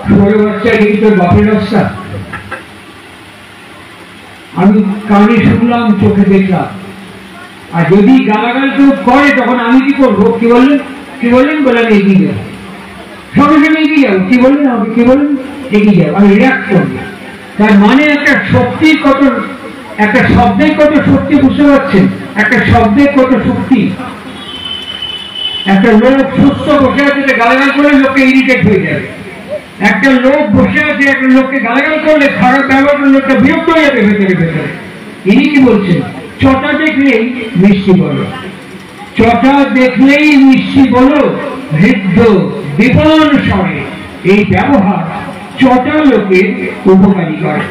ছোট বাচ্চা, এই তোর বাপের রাস্তা। আমি কানে শুনলাম, চোখে দেখলাম। আর যদি গালাগাল কেউ করে তখন আমি কি করবো? কি বললেন বলে আমি এগিয়ে যাবো, সঙ্গে সঙ্গে এগিয়ে যাবো। কি বললেন? আমাকে কি বললেন? এগিয়ে যাবো, আমি রিয়াক্ট করবো। তার মানে একটা শক্তি কত, একটা শব্দে কত শক্তি, বুঝতে পারছেন? একটা শব্দে কত শক্তি। একটা লোক সুস্থ বসে আছে, গালাগাল করলে লোককে ইরিটেট হয়ে যাবে। একটা লোক বসে আছে, একটা লোককে গালাগাল করলে, খারাপ ব্যবহার করলে লোকটা বিরক্ত হয়ে যাবে ভেতরে ভেতরে। ইনি কি বলছেন? চটা দেখলেই মিষ্টি বলো, চটা দেখলেই মিষ্টি বলো, হৃদ্য বিপণ স্বরে। এই ব্যবহার চটা লোকের উপকারী করে।